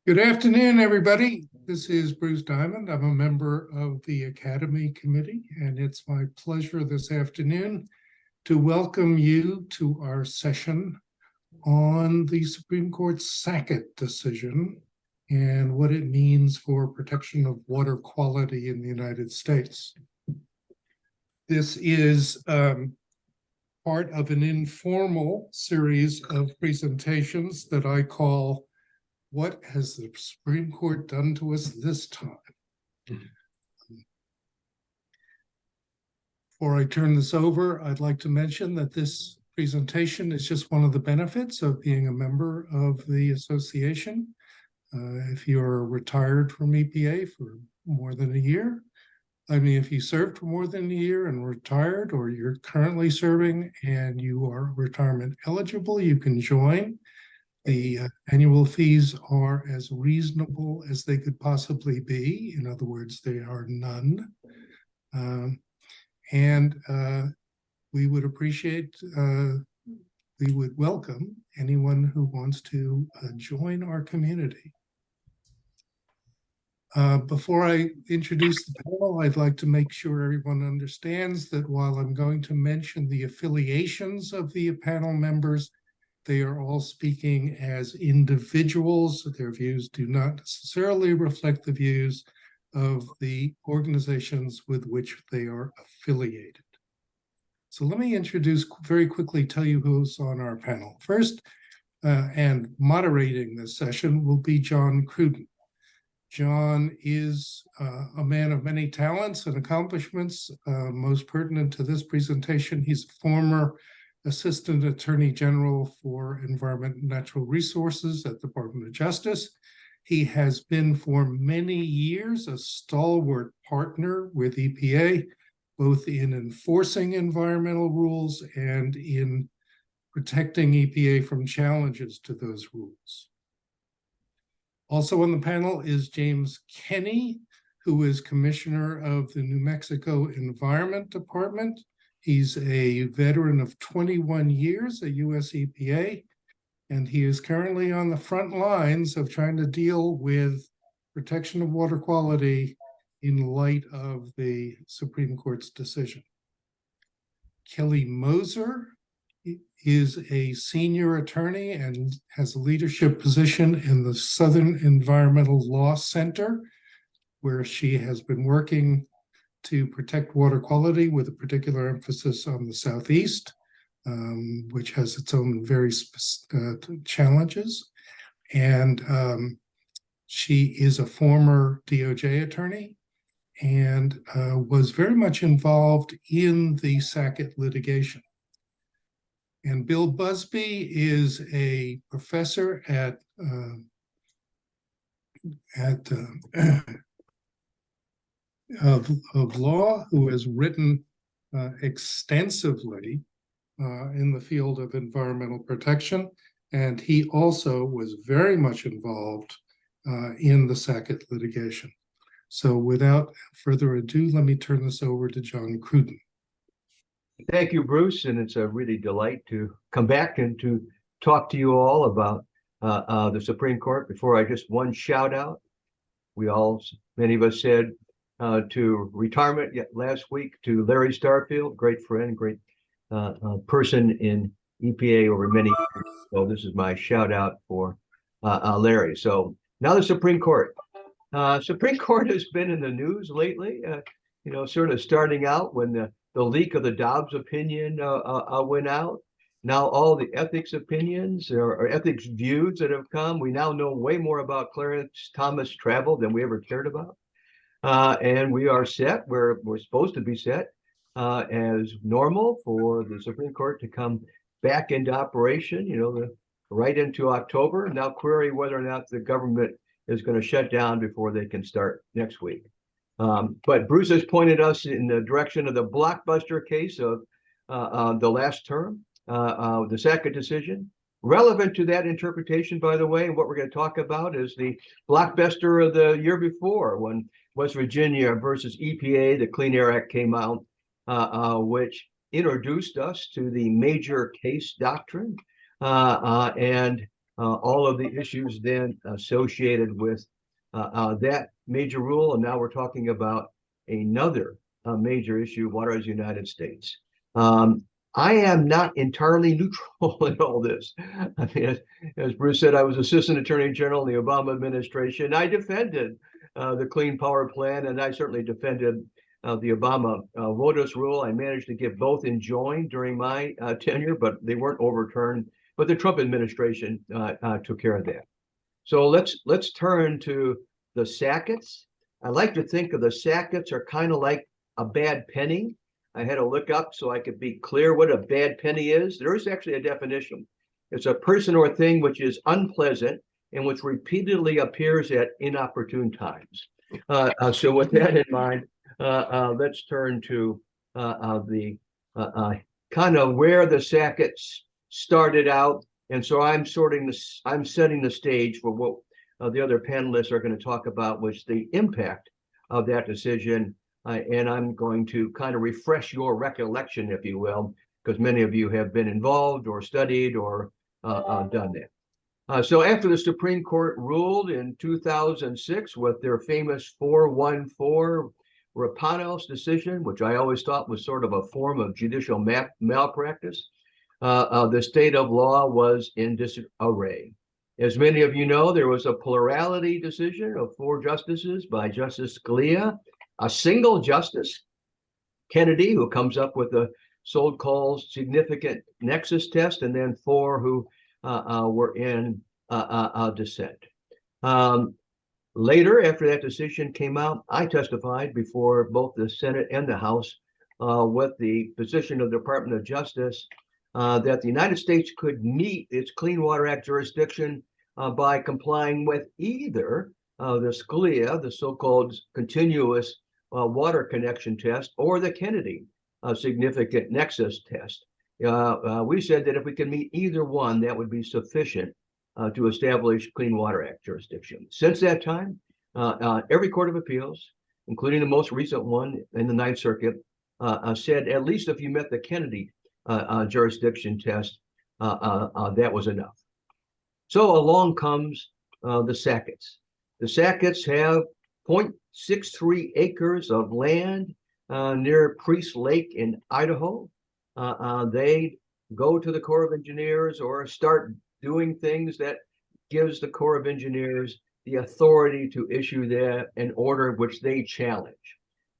Good afternoon, everybody. This is Bruce Diamond. I'm a member of the Academy Committee, and it's my pleasure this afternoon to welcome you to our session on the Supreme Court's Sackett decision and what it means for protection of water quality in the United States. This is part of an informal series of presentations that I call "What has the Supreme Court done to us this time?" Before I turn this over, I'd like to mention that this presentation is just one of the benefits of being a member of the association. If you're retired from EPA for more than a year, if you served for more than a year and retired, or you're currently serving and you are retirement eligible, you can join. The annual fees are as reasonable as they could possibly be. In other words, they are none. We would appreciate, we would welcome anyone who wants to join our community. Before I introduce the panel, I'd like to make sure everyone understands that while I'm going to mention the affiliations of the panel members, they are all speaking as individuals. Their views do not necessarily reflect the views of the organizations with which they are affiliated. So let me introduce very quickly, tell you who's on our panel. First, and moderating this session will be John Cruden. John is a man of many talents and accomplishments. Most pertinent to this presentation, he's a former Assistant Attorney General for Environment and Natural Resources at the Department of Justice. He has been for many years a stalwart partner with EPA, both in enforcing environmental rules and in protecting EPA from challenges to those rules. Also on the panel is James Kenney, who is Commissioner of the New Mexico Environment Department. He's a veteran of 21 years at US EPA, and he is currently on the front lines of trying to deal with protection of water quality in light of the Supreme Court's decision. Kelly Moser is a senior attorney and has a leadership position in the Southern Environmental Law Center, where she has been working to protect water quality with a particular emphasis on the Southeast, which has its own very challenges. And she is a former DOJ attorney and was very much involved in the Sackett litigation. And Bill Buzbee is a professor of law who has written extensively in the field of environmental protection, and he also was very much involved in the Sackett litigation. So without further ado, let me turn this over to John Cruden. Thank you, Bruce, and it's a really delight to come back and to talk to you all about the Supreme Court. Before I just one shout out, many of us said to retirement last week to Larry Starfield, great friend, great person in EPA over many years. So this is my shout out for Larry. So now the Supreme Court. Supreme Court has been in the news lately, sort of starting out when the leak of the Dobbs opinion went out. Now all the ethics opinions or ethics views that have come, we now know way more about Clarence Thomas travel than we ever cared about. And we are set where we're supposed to be set as normal for the Supreme Court to come back into operation, right into October. Now query whether or not the government is going to shut down before they can start next week. But Bruce has pointed us in the direction of the blockbuster case of the last term, the Sackett decision. Relevant to that interpretation, by the way, what we're going to talk about is the blockbuster of the year before, when West Virginia versus EPA, the Clean Air Act came out, which introduced us to the major case doctrine and all of the issues then associated with that major rule. And now we're talking about another major issue, water as the United States. I am not entirely neutral in all this. I mean, as Bruce said, I was Assistant Attorney General in the Obama administration. I defended the Clean Power Plan, and I certainly defended the Obama WOTUS rule. I managed to get both enjoined during my tenure, but they weren't overturned. But the Trump administration took care of that. So let's turn to the Sacketts. I like to think of the Sacketts are kind of like a bad penny. I had to look up so I could be clear what a bad penny is. There is actually a definition. It's a person or thing which is unpleasant and which repeatedly appears at inopportune times. So with that in mind, let's turn to the kind of where the Sacketts started out. And so I'm setting the stage for what the other panelists are going to talk about, which the impact of that decision. And I'm going to kind of refresh your recollection, if you will, because many of you have been involved or studied or done that. So after the Supreme Court ruled in 2006 with their famous 414 Rapanos decision, which I always thought was sort of a form of judicial malpractice, the state of law was in disarray. As many of you know, there was a plurality decision of 4 justices by Justice Scalia, a single justice, Kennedy, who comes up with the so-called significant nexus test, and then 4 who were in dissent. Later, after that decision came out, I testified before both the Senate and the House with the position of the Department of Justice that the United States could meet its Clean Water Act jurisdiction by complying with either the Scalia, the so-called continuous water connection test, or the Kennedy significant nexus test. We said that if we can meet either one, that would be sufficient to establish Clean Water Act jurisdiction. Since that time, every court of appeals, including the most recent one in the Ninth Circuit, said at least if you met the Kennedy jurisdiction test, that was enough. So along comes the Sacketts. The Sacketts have 0.63 acres of land near Priest Lake in Idaho. They go to the Corps of Engineers or start doing things that gives the Corps of Engineers the authority to issue an order which they challenge.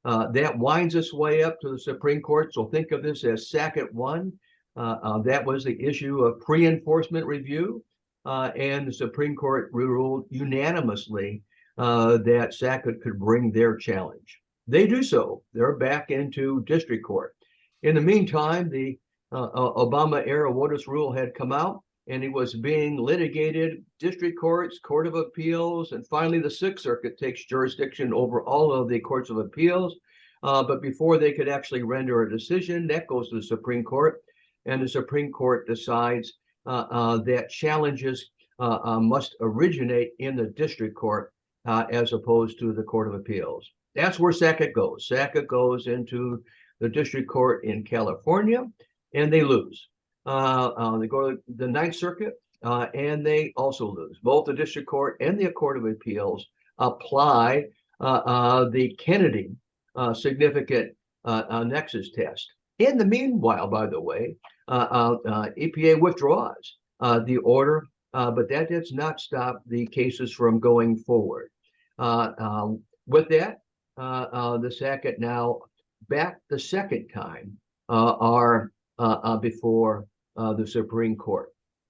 That winds its way up to the Supreme Court. So think of this as Sackett 1. That was the issue of pre-enforcement review. And the Supreme Court ruled unanimously that Sackett could bring their challenge. They do so. They're back into district court. In the meantime, the Obama-era WOTUS rule had come out, and it was being litigated, district courts, Court of Appeals, and finally the Sixth Circuit takes jurisdiction over all of the courts of appeals. But before they could actually render a decision, that goes to the Supreme Court, and the Supreme Court decides that challenges must originate in the district court as opposed to the Court of Appeals. That's where Sackett goes. Sackett goes into the district court in California, and they lose. They go to the Ninth Circuit, and they also lose. Both the district court and the Court of Appeals apply the Kennedy significant nexus test. In the meanwhile, by the way, EPA withdraws the order, but that does not stop the cases from going forward. With that, the Sackett now back the second time are before the Supreme Court.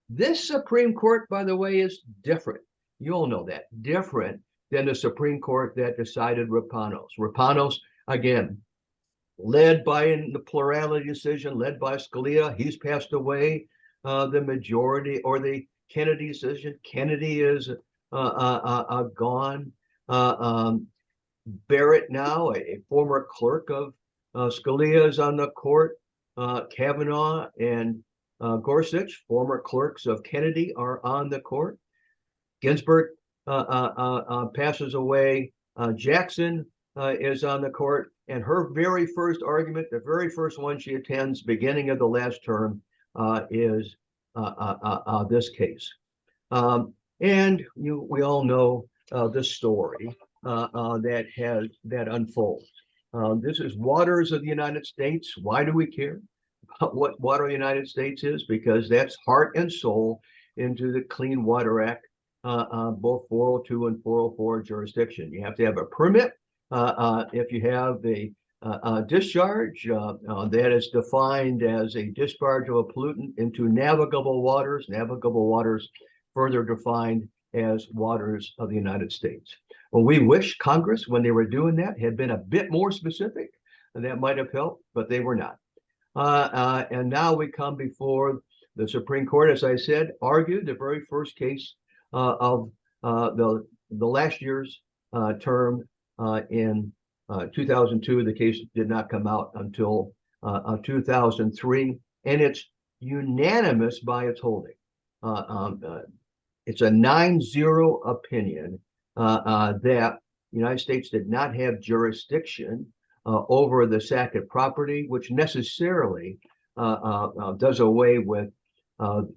This Supreme Court, by the way, is different. You all know that. Different than the Supreme Court that decided Rapanos. Rapanos, again, led by the plurality decision, led by Scalia. He's passed away. The majority, or the Kennedy decision, Kennedy is gone. Barrett now, a former clerk of Scalia, is on the court. Kavanaugh and Gorsuch, former clerks of Kennedy, are on the court. Ginsburg passes away. Jackson is on the court, and her very first argument, the very first one she attends, beginning of the last term, is this case. And we all know the story that unfolds. This is waters of the United States. Why do we care about what water of the United States is? Because that's heart and soul into the Clean Water Act, both 402 and 404 jurisdiction. You have to have a permit. If you have a discharge that is defined as a discharge of a pollutant into navigable waters further defined as waters of the United States. Well, we wish Congress, when they were doing that, had been a bit more specific, and that might have helped, but they were not. And now we come before the Supreme Court, as I said, argued the very first case of the last year's term in 2002. The case did not come out until 2003, and it's unanimous by its holding. It's a 9-0 opinion that the United States did not have jurisdiction over the Sackett property, which necessarily does away with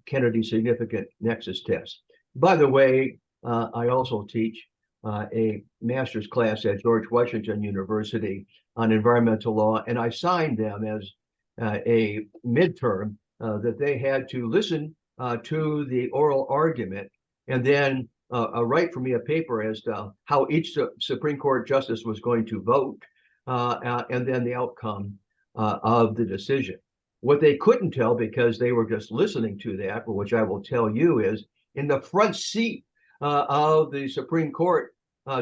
Kennedy's significant nexus test. By the way, I also teach a master's class at George Washington University on environmental law, and I signed them as a midterm that they had to listen to the oral argument and then write for me a paper as to how each Supreme Court justice was going to vote, and then the outcome of the decision. What they couldn't tell, because they were just listening to that, which I will tell you, is in the front seat of the Supreme Court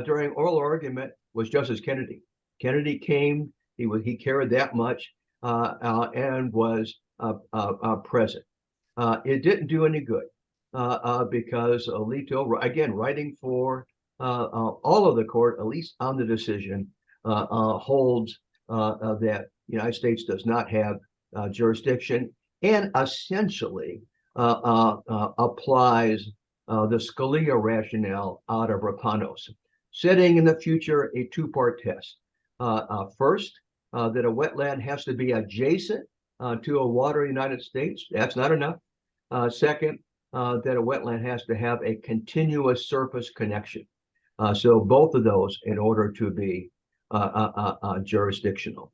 during oral argument was Justice Kennedy. Kennedy came, he cared that much, and was present. It didn't do any good because Alito, again, writing for all of the court, at least on the decision, holds that the United States does not have jurisdiction, and essentially applies the Scalia rationale out of Rapanos, setting in the future a two-part test. First, that a wetland has to be adjacent to a water of the United States. That's not enough. Second, that a wetland has to have a continuous surface connection. So both of those in order to be jurisdictional.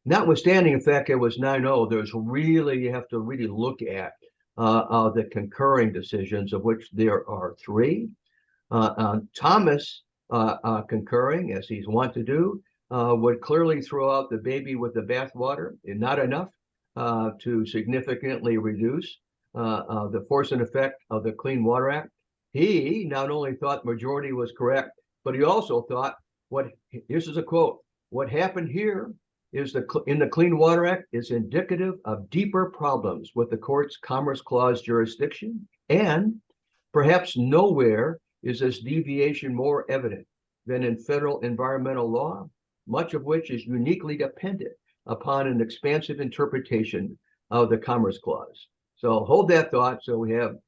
Notwithstanding the fact it was 9-0, there's really, you have to really look at the concurring decisions, of which there are 3. Thomas concurring, as he's wont to do, would clearly throw out the baby with the bathwater, and not enough to significantly reduce the force and effect of the Clean Water Act. He not only thought majority was correct, but he also thought, this is a quote, "What happened here is in the Clean Water Act is indicative of deeper problems with the court's Commerce Clause jurisdiction, and perhaps nowhere is this deviation more evident than in federal environmental law, much of which is uniquely dependent upon an expansive interpretation of the Commerce Clause." So hold that thought. So we have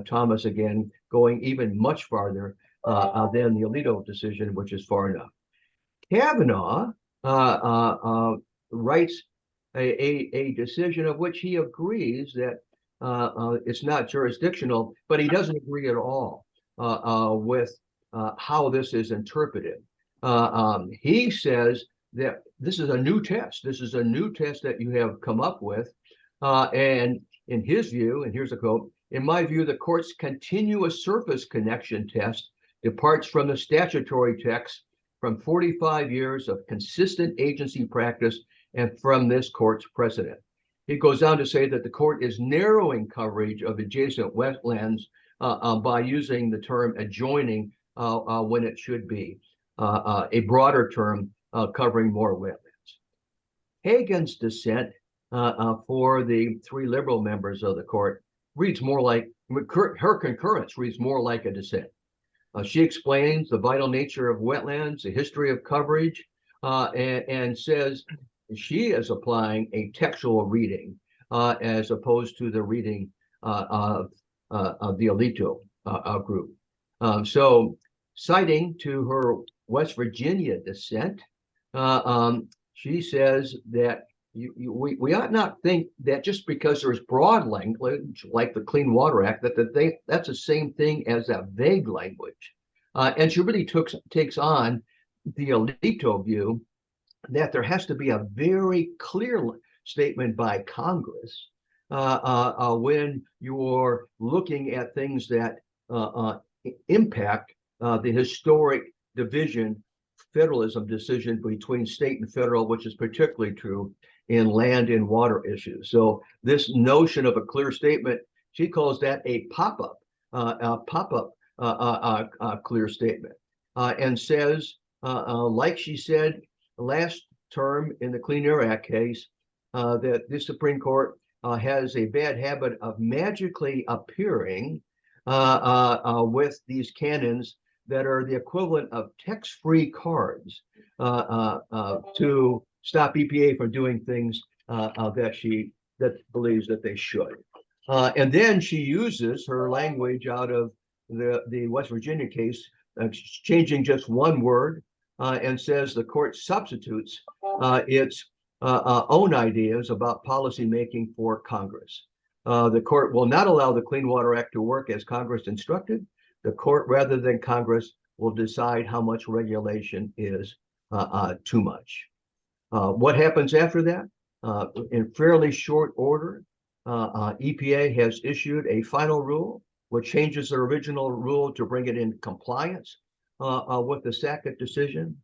Thomas again going even much farther than the Alito decision, which is far enough. Kavanaugh writes a decision of which he agrees that it's not jurisdictional, but he doesn't agree at all with how this is interpreted. He says that this is a new test. This is a new test that you have come up with. And in his view, and here's a quote, "In my view, the court's continuous surface connection test departs from the statutory text, from 45 years of consistent agency practice, and from this court's precedent." He goes on to say that the court is narrowing coverage of adjacent wetlands by using the term adjoining when it should be a broader term covering more wetlands. Hagan's dissent for the 3 liberal members of the court reads more like, her concurrence reads more like a dissent. She explains the vital nature of wetlands, the history of coverage, and says she is applying a textual reading as opposed to the reading of the Alito group. So citing to her West Virginia dissent, she says that we ought not think that just because there's broad language like the Clean Water Act, that's the same thing as a vague language. And she really takes on the Alito view that there has to be a very clear statement by Congress when you're looking at things that impact the historic division, federalism decision between state and federal, which is particularly true in land and water issues. So this notion of a clear statement, she calls that a pop-up clear statement, and says, like she said last term in the Clean Air Act case, that this Supreme Court has a bad habit of magically appearing with these canons that are the equivalent of text-free cards to stop EPA from doing things that believes that they should. And then she uses her language out of the West Virginia case, changing just one word, and says the court substitutes its own ideas about policy making for Congress. The court will not allow the Clean Water Act to work as Congress instructed. The court, rather than Congress, will decide how much regulation is too much. What happens after that? In fairly short order, EPA has issued a final rule, which changes the original rule to bring it in compliance with the Sackett decision.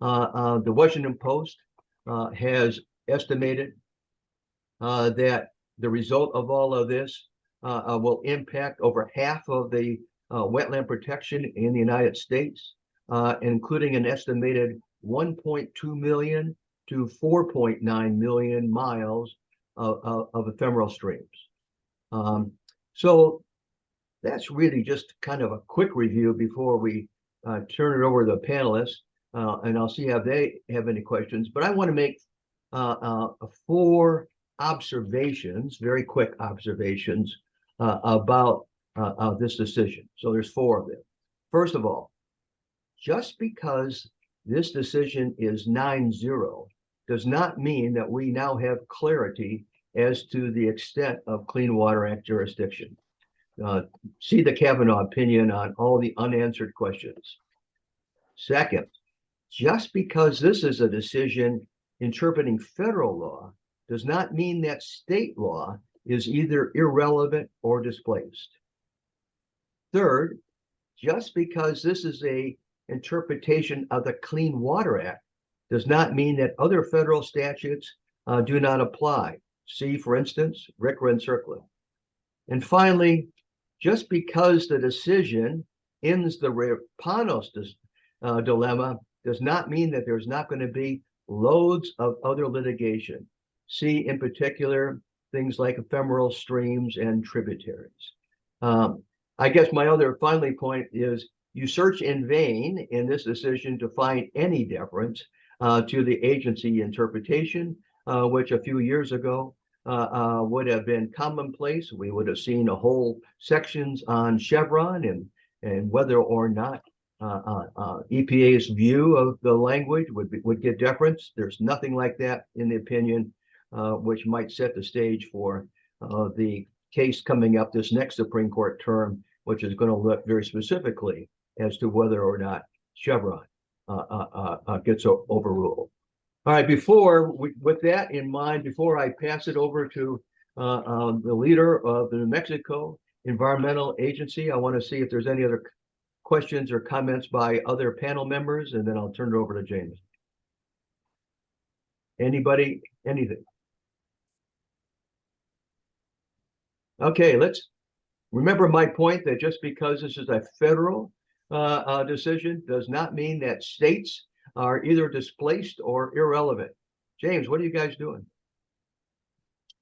The Washington Post has estimated that the result of all of this will impact over half of the wetland protection in the United States, including an estimated 1.2 million to 4.9 million miles of ephemeral streams. So that's really just kind of a quick review before we turn it over to the panelists, and I'll see if they have any questions. But I want to make 4 observations, very quick observations about this decision. So there's 4 of them. First of all, just because this decision is 9-0 does not mean that we now have clarity as to the extent of Clean Water Act jurisdiction. See the Kavanaugh opinion on all the unanswered questions. Second, just because this is a decision interpreting federal law does not mean that state law is either irrelevant or displaced. Third, just because this is a interpretation of the Clean Water Act does not mean that other federal statutes do not apply. See, for instance, RCRA and CERCLA. And finally, just because the decision ends the Rapanos dilemma does not mean that there's not going to be loads of other litigation. See, in particular, things like ephemeral streams and tributaries. I guess my other finally point is you search in vain in this decision to find any deference to the agency interpretation, which a few years ago would have been commonplace. We would have seen a whole sections on Chevron and whether or not EPA's view of the language would get deference. There's nothing like that in the opinion, which might set the stage for the case coming up this next Supreme Court term, which is going to look very specifically as to whether or not Chevron gets overruled. All right, with that in mind, before I pass it over to the leader of the New Mexico Environmental Agency, I want to see if there's any other questions or comments by other panel members, and then I'll turn it over to James. Anybody, anything? Okay, let's remember my point that just because this is a federal decision does not mean that states are either displaced or irrelevant. James, what are you guys doing?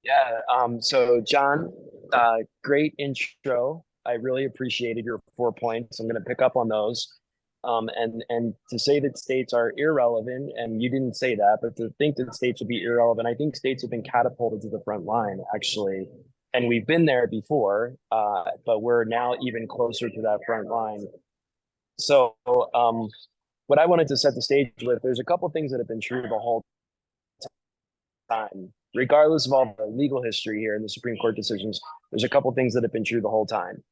Yeah, so John, great intro. I really appreciated your 4 points. I'm going to pick up on those. And to say that states are irrelevant, and you didn't say that, but to think that states would be irrelevant, I think states have been catapulted to the front line, actually. And we've been there before, but we're now even closer to that front line. So what I wanted to set the stage with, there's a couple things that have been true the whole time. Regardless of all the legal history here and the Supreme Court decisions, there's a couple things that have been true the whole time.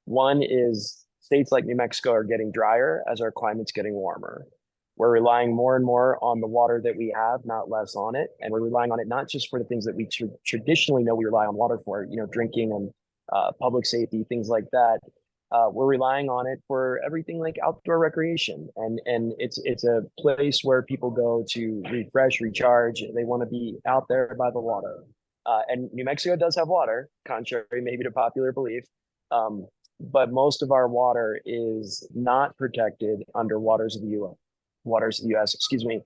One is states like New Mexico are getting drier as our climate's getting warmer. We're relying more and more on the water that we have, not less on it. And we're relying on it not just for the things that we traditionally know we rely on water for, drinking and public safety, things like that. We're relying on it for everything like outdoor recreation. And it's a place where people go to refresh, recharge. They want to be out there by the water. And New Mexico does have water, contrary maybe to popular belief. But most of our water is not protected under waters of the U.S., excuse me.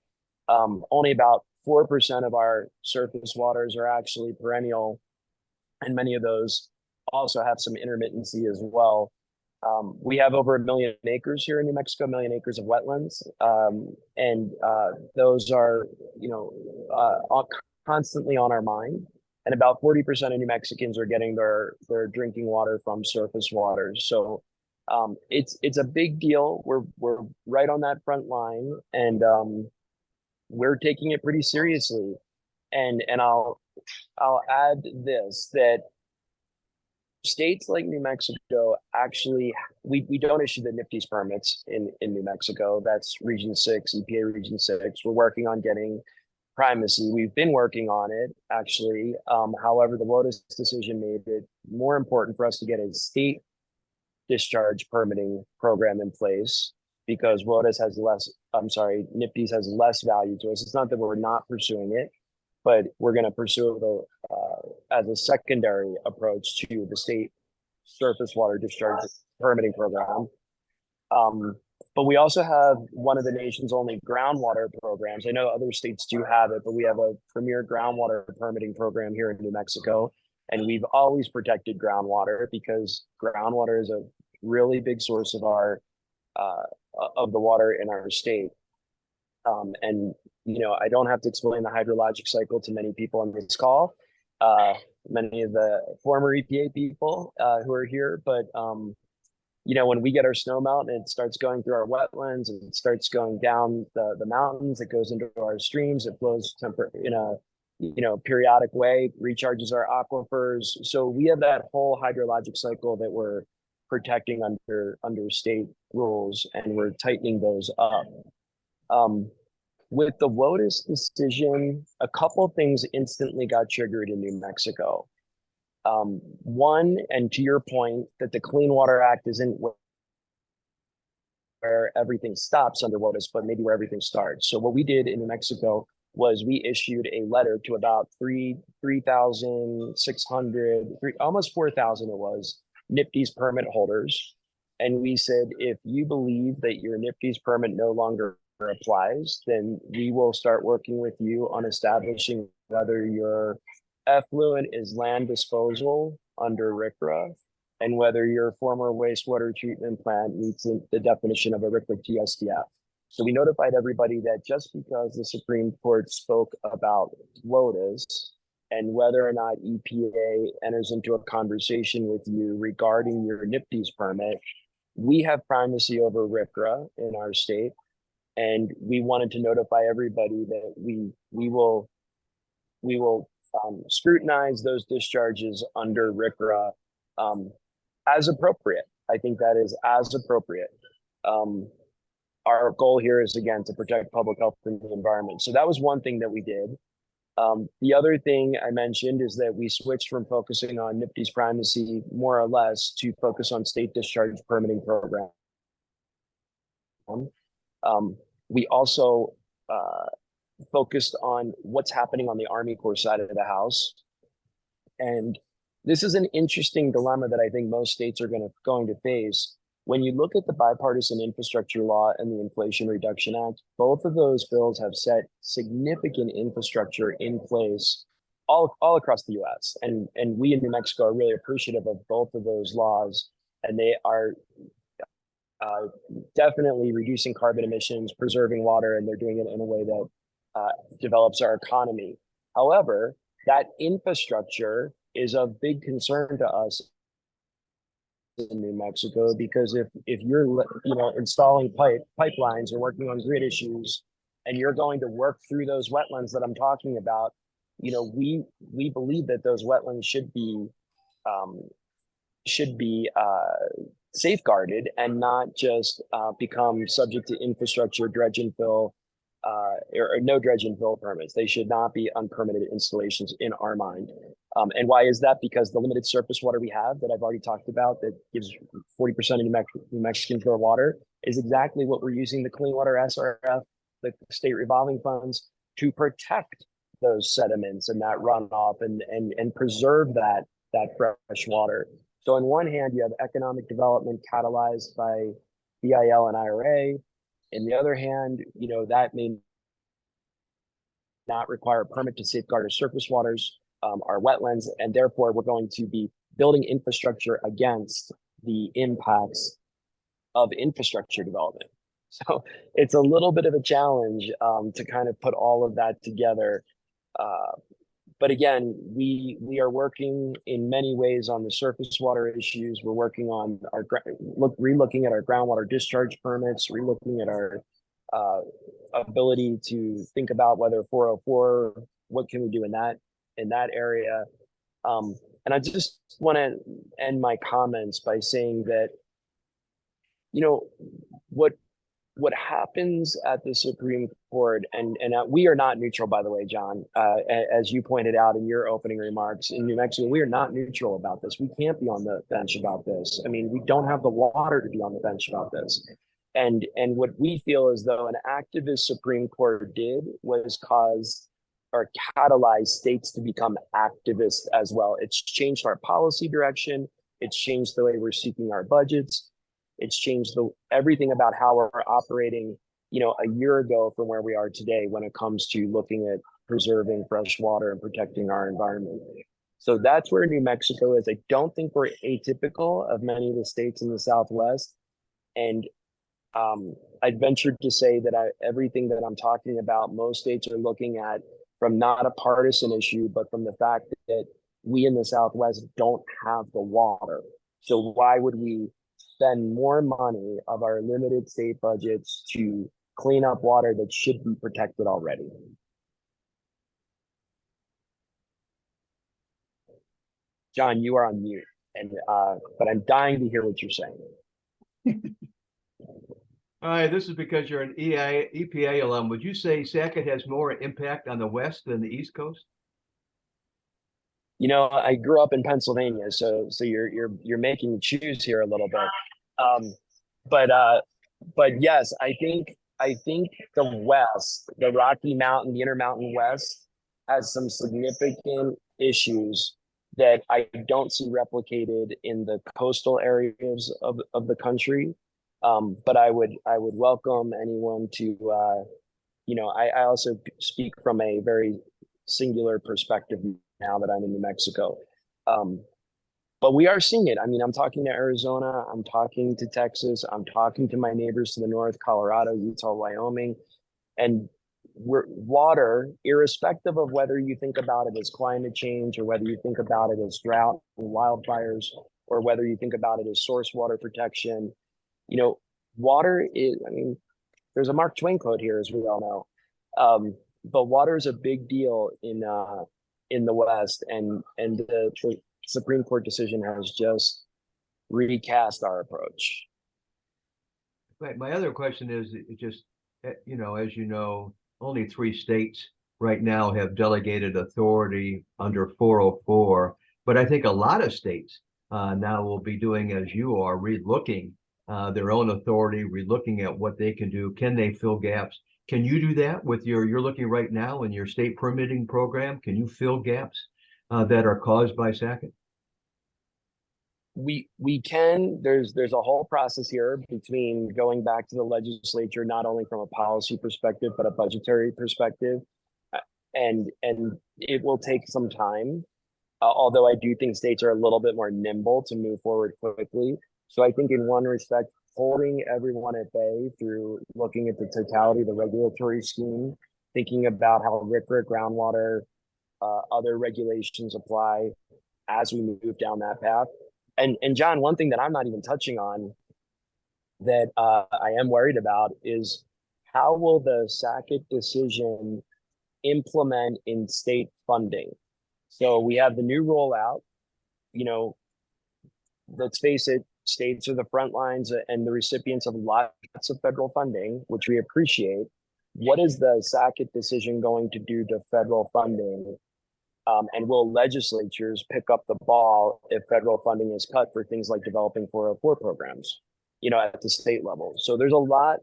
Only about 4% of our surface waters are actually perennial, and many of those also have some intermittency as well. We have over 1 million acres here in New Mexico, 1 million acres of wetlands, and those are, constantly on our mind. And about 40% of New Mexicans are getting their drinking water from surface waters. So it's a big deal. We're right on that front line, and we're taking it pretty seriously. And I'll add this, that states like New Mexico actually, we don't issue the NIPD's permits in New Mexico. That's Region 6, EPA Region 6. We're working on getting primacy. We've been working on it, actually. However, the WOTUS decision made it more important for us to get a state discharge permitting program in place, because NIPD's has less value to us. It's not that we're not pursuing it, but we're going to pursue it as a secondary approach to the state surface water discharge permitting program. But we also have one of the nation's only groundwater programs. I know other states do have it, but we have a premier groundwater permitting program here in New Mexico. And we've always protected groundwater because groundwater is a really big source of of the water in our state. And I don't have to explain the hydrologic cycle to many people on this call, many of the former EPA people who are here, but when we get our snow melt and it starts going through our wetlands and it starts going down the mountains, it goes into our streams, it flows in a periodic way, recharges our aquifers. So we have that whole hydrologic cycle that we're protecting under state rules, and we're tightening those up. With the WOTUS decision, a couple things instantly got triggered in New Mexico. One, and to your point, that the Clean Water Act isn't where everything stops under WOTUS, but maybe where everything starts. So what we did in New Mexico was we issued a letter to about 3,600, almost 4,000 it was, NIPD's permit holders. And we said, if you believe that your NIPD's permit no longer applies, then we will start working with you on establishing whether your effluent is land disposal under RCRA and whether your former wastewater treatment plant meets the definition of a RCRA TSDF. So we notified everybody that just because the Supreme Court spoke about WOTUS and whether or not EPA enters into a conversation with you regarding your NIPD's permit, we have primacy over RCRA in our state. And we wanted to notify everybody that we will scrutinize those discharges under RCRA as appropriate. I think that is as appropriate. Our goal here is, again, to protect public health and the environment. So that was one thing that we did. The other thing I mentioned is that we switched from focusing on NIPD's primacy, more or less, to focus on state discharge permitting program. We also focused on what's happening on the Army Corps side of the house. And this is an interesting dilemma that I think most states are going to face. When you look at the bipartisan infrastructure law and the Inflation Reduction Act, both of those bills have set significant infrastructure in place all across the US. And we in New Mexico are really appreciative of both of those laws. And they are definitely reducing carbon emissions, preserving water, and they're doing it in a way that develops our economy. However, that infrastructure is of big concern to us in New Mexico, because if you're installing pipelines or working on grid issues, and you're going to work through those wetlands that I'm talking about, we believe that those wetlands um, should be safeguarded and not just become subject to infrastructure dredge and fill or no dredge and fill permits. They should not be unpermitted installations in our mind. And why is that? Because the limited surface water we have that I've already talked about that gives 40% of New Mexican pure water is exactly what we're using the Clean Water SRF, the state revolving funds, to protect those sediments and that runoff and preserve that fresh water. So on one hand, you have economic development catalyzed by BIL and IRA. On the other hand, that may not require a permit to safeguard our surface waters, our wetlands, and therefore we're going to be building infrastructure against the impacts of infrastructure development. So it's a little bit of a challenge to kind of put all of that together. But again, we are working in many ways on the surface water issues. We're working on relooking at our groundwater discharge permits, relooking at our ability to think about whether 404, what can we do in that area. And I just want to end my comments by saying that, what happens at the Supreme Court, and we are not neutral, by the way, John, as you pointed out in your opening remarks, in New Mexico, we are not neutral about this. We can't be on the bench about this. I mean, we don't have the water to be on the bench about this. And what we feel as though an activist Supreme Court did was cause or catalyze states to become activists as well. It's changed our policy direction. It's changed the way we're seeking our budgets. It's changed everything about how we're operating, a year ago from where we are today when it comes to looking at preserving fresh water and protecting our environment. So that's where New Mexico is. I don't think we're atypical of many of the states in the Southwest. And I'd venture to say that everything that I'm talking about, most states are looking at from not a partisan issue, but from the fact that we in the Southwest don't have the water. So why would we spend more money of our limited state budgets to clean up water that should be protected already? John, you are on mute, but I'm dying to hear what you're saying. All right, this is because you're an EPA alum. Would you say Sackett has more impact on the West than the East Coast? I grew up in Pennsylvania, so you're making me choose here a little bit. But yes, I think the West, the Rocky Mountain, the Intermountain West, has some significant issues that I don't see replicated in the coastal areas of the country. But I would welcome anyone to, I also speak from a very singular perspective now that I'm in New Mexico. But we are seeing it. I mean, I'm talking to Arizona, I'm talking to Texas, I'm talking to my neighbors to the north, Colorado, Utah, Wyoming, and water, irrespective of whether you think about it as climate change or whether you think about it as drought and wildfires, or whether you think about it as source water protection, water is, there's a Mark Twain quote here, as we all know. But water is a big deal in the West, and the Supreme Court decision has just recast our approach. My other question is just, as you know, only 3 states right now have delegated authority under 404, but I think a lot of states now will be doing as you are, relooking their own authority, relooking at what they can do. Can they fill gaps? Can you do that with you're looking right now in your state permitting program? Can you fill gaps that are caused by Sackett? We can. There's a whole process here between going back to the legislature, not only from a policy perspective, but a budgetary perspective. And it will take some time, although I do think states are a little bit more nimble to move forward quickly. So I think in one respect, holding everyone at bay through looking at the totality of the regulatory scheme, thinking about how RCRA, groundwater, other regulations apply as we move down that path. And John, one thing that I'm not even touching on that I am worried about is how will the Sackett decision implement in state funding. So we have the new rollout. You know, let's face it, states are the front lines and the recipients of lots of federal funding, which we appreciate. What is the Sackett decision going to do to federal funding? And will legislatures pick up the ball if federal funding is cut for things like developing 404 programs, you know, at the state level? So there's a lot.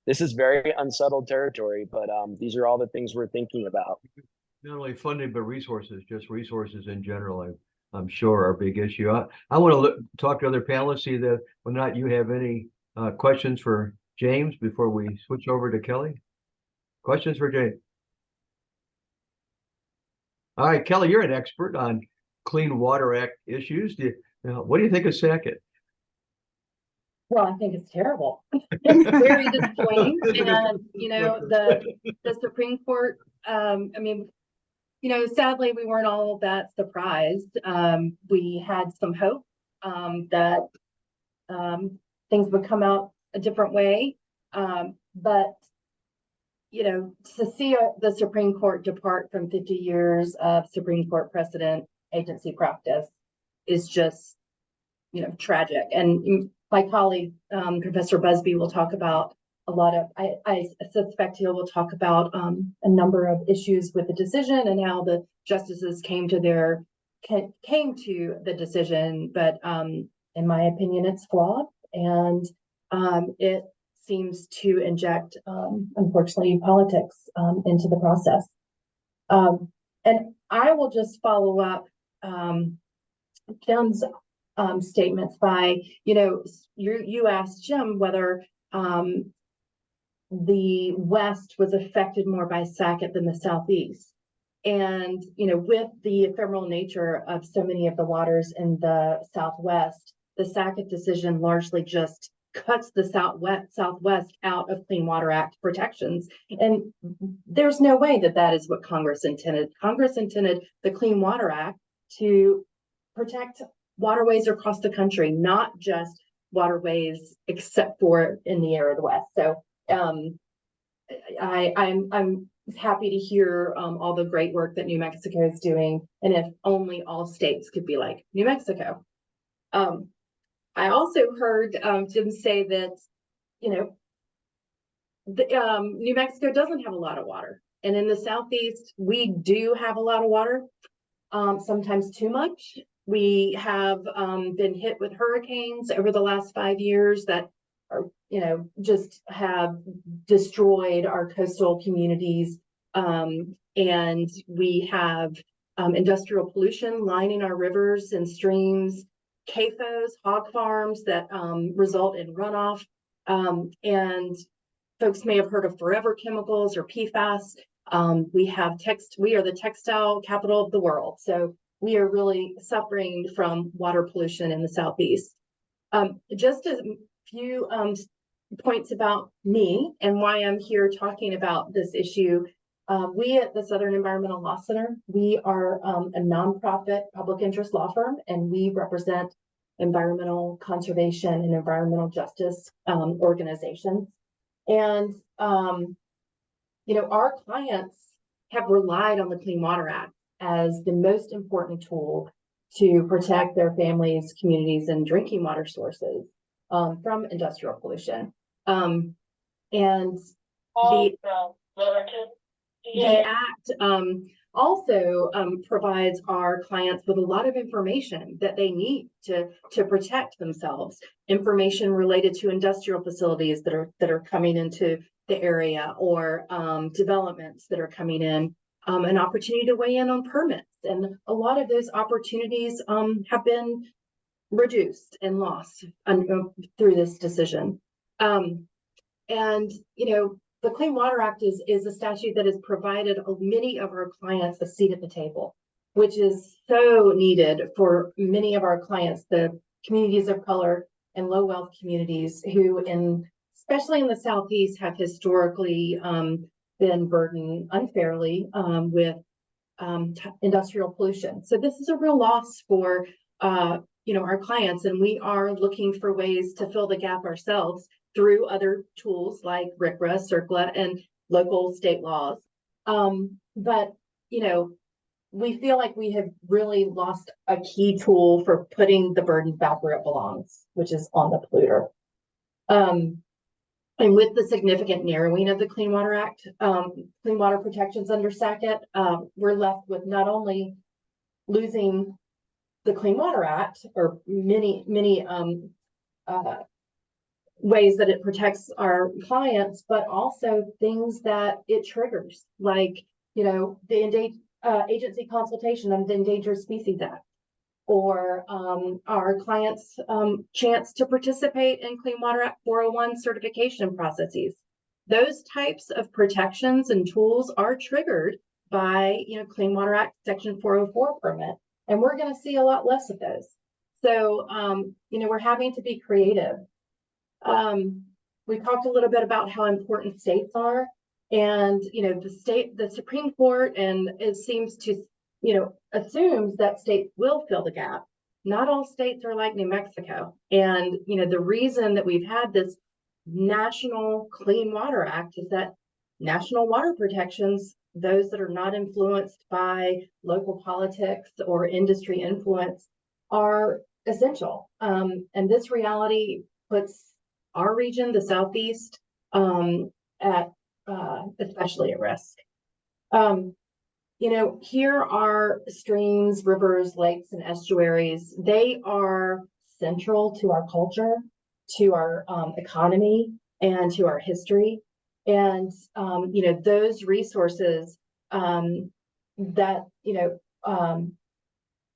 This is very unsettled territory, but these are all the things we're thinking about. Not only funding, but resources, just resources in general, I'm sure are a big issue. I want to talk to other panelists, see that whether or not you have any questions for James before we switch over to Kelly. Questions for James? All right, Kelly, you're an expert on Clean Water Act issues. What do you think of Sackett? Well, I think it's terrible. It's very disappointing. And, you know, the Supreme Court, I mean, you know, sadly, we weren't all that surprised. We had some hope that things would come out a different way. But, you know, to see the Supreme Court depart from 50 years of Supreme Court precedent agency practice is just, you know, tragic. And my colleague, Professor Buzbee, will talk about a lot of, I suspect he will talk about a number of issues with the decision and how the justices came to the decision. But in my opinion, it's flawed, and it seems to inject, unfortunately, politics into the process. And I will just follow up Jim's statements by, you know, you asked Jim whether the West was affected more by Sackett than the Southeast. And, you know, with the ephemeral nature of so many of the waters in the Southwest, the Sackett decision largely just cuts the Southwest out of Clean Water Act protections. And there's no way that that is what Congress intended. Congress intended the Clean Water Act to protect waterways across the country, not just waterways except for in the area of the West. So I'm happy to hear all the great work that New Mexico is doing, and if only all states could be like New Mexico. I also heard Jim say that, you know, New Mexico doesn't have a lot of water, and in the Southeast we do have a lot of water, sometimes too much. We have been hit with hurricanes over the last 5 years that are, you know, just have destroyed our coastal communities. And we have industrial pollution lining our rivers and streams, CAFOs, hog farms that result in runoff. And folks may have heard of forever chemicals or PFAS. We are the textile capital of the world. So we are really suffering from water pollution in the Southeast. Just a few points about me and why I'm here talking about this issue. We at the Southern Environmental Law Center, we are a nonprofit public interest law firm, and we represent environmental conservation and environmental justice organizations. And, you know, our clients have relied on the Clean Water Act as the most important tool to protect their families, communities, and drinking water sources from industrial pollution. And the Act also provides our clients with a lot of information that they need to protect themselves. Information related to industrial facilities that are coming into the area, or developments that are coming in. An opportunity to weigh in on permits, and a lot of those opportunities have been reduced and lost through this decision. And you know, the Clean Water Act is a statute that has provided many of our clients a seat at the table, which is so needed for many of our clients, the communities of color and low wealth communities who, especially in the Southeast, have historically been burdened unfairly with industrial pollution. So this is a real loss for you know, our clients, and we are looking for ways to fill the gap ourselves through other tools like RCRA, CERCLA, and local state laws. But, you know, we feel like we have really lost a key tool for putting the burden back where it belongs, which is on the polluter. And with the significant narrowing of the Clean Water Act, clean water protections under Sackett, we're left with not only losing the Clean Water Act, or many ways that it protects our clients, but also things that it triggers, like, you know, the agency consultation on the Endangered Species Act, or our clients' chance to participate in Clean Water Act 401 certification processes. Those types of protections and tools are triggered by, you know, Clean Water Act Section 404 permit, and we're going to see a lot less of those. So, you know, we're having to be creative. We talked a little bit about how important states are, and, you know, the Supreme Court, and it seems to, you know, assumes that states will fill the gap. Not all states are like New Mexico. And, you know, the reason that we've had this National Clean Water Act is that national water protections, those that are not influenced by local politics or industry influence, are essential. And this reality puts our region, the Southeast, especially at risk. You know, here are streams, rivers, lakes, and estuaries. They are central to our culture, to our economy, and to our history. And, you know, those resources that, you know,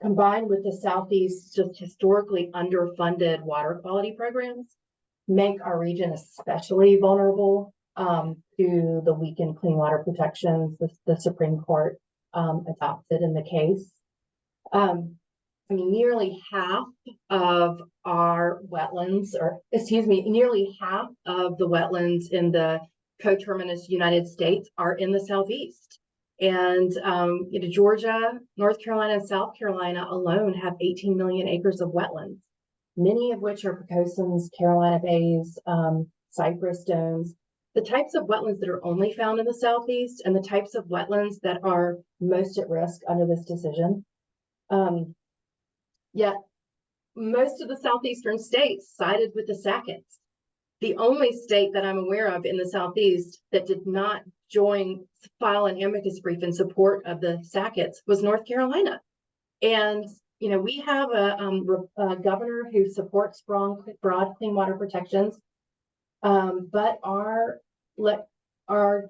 combined with the Southeast's just historically underfunded water quality programs, make our region especially vulnerable to the weakened clean water protections the Supreme Court adopted in the case. I mean, nearly half of our wetlands, or excuse me, nearly half of the wetlands in the coterminous United States are in the Southeast. And you know, Georgia, North Carolina, and South Carolina alone have 18 million acres of wetlands, many of which are precosins, Carolina bays, cypress domes. The types of wetlands that are only found in the Southeast, and the types of wetlands that are most at risk under this decision. Yet most of the Southeastern states sided with the Sacketts. The only state that I'm aware of in the Southeast that did not file an amicus brief in support of the Sacketts was North Carolina. And, you know, we have a governor who supports broad clean water protections, but our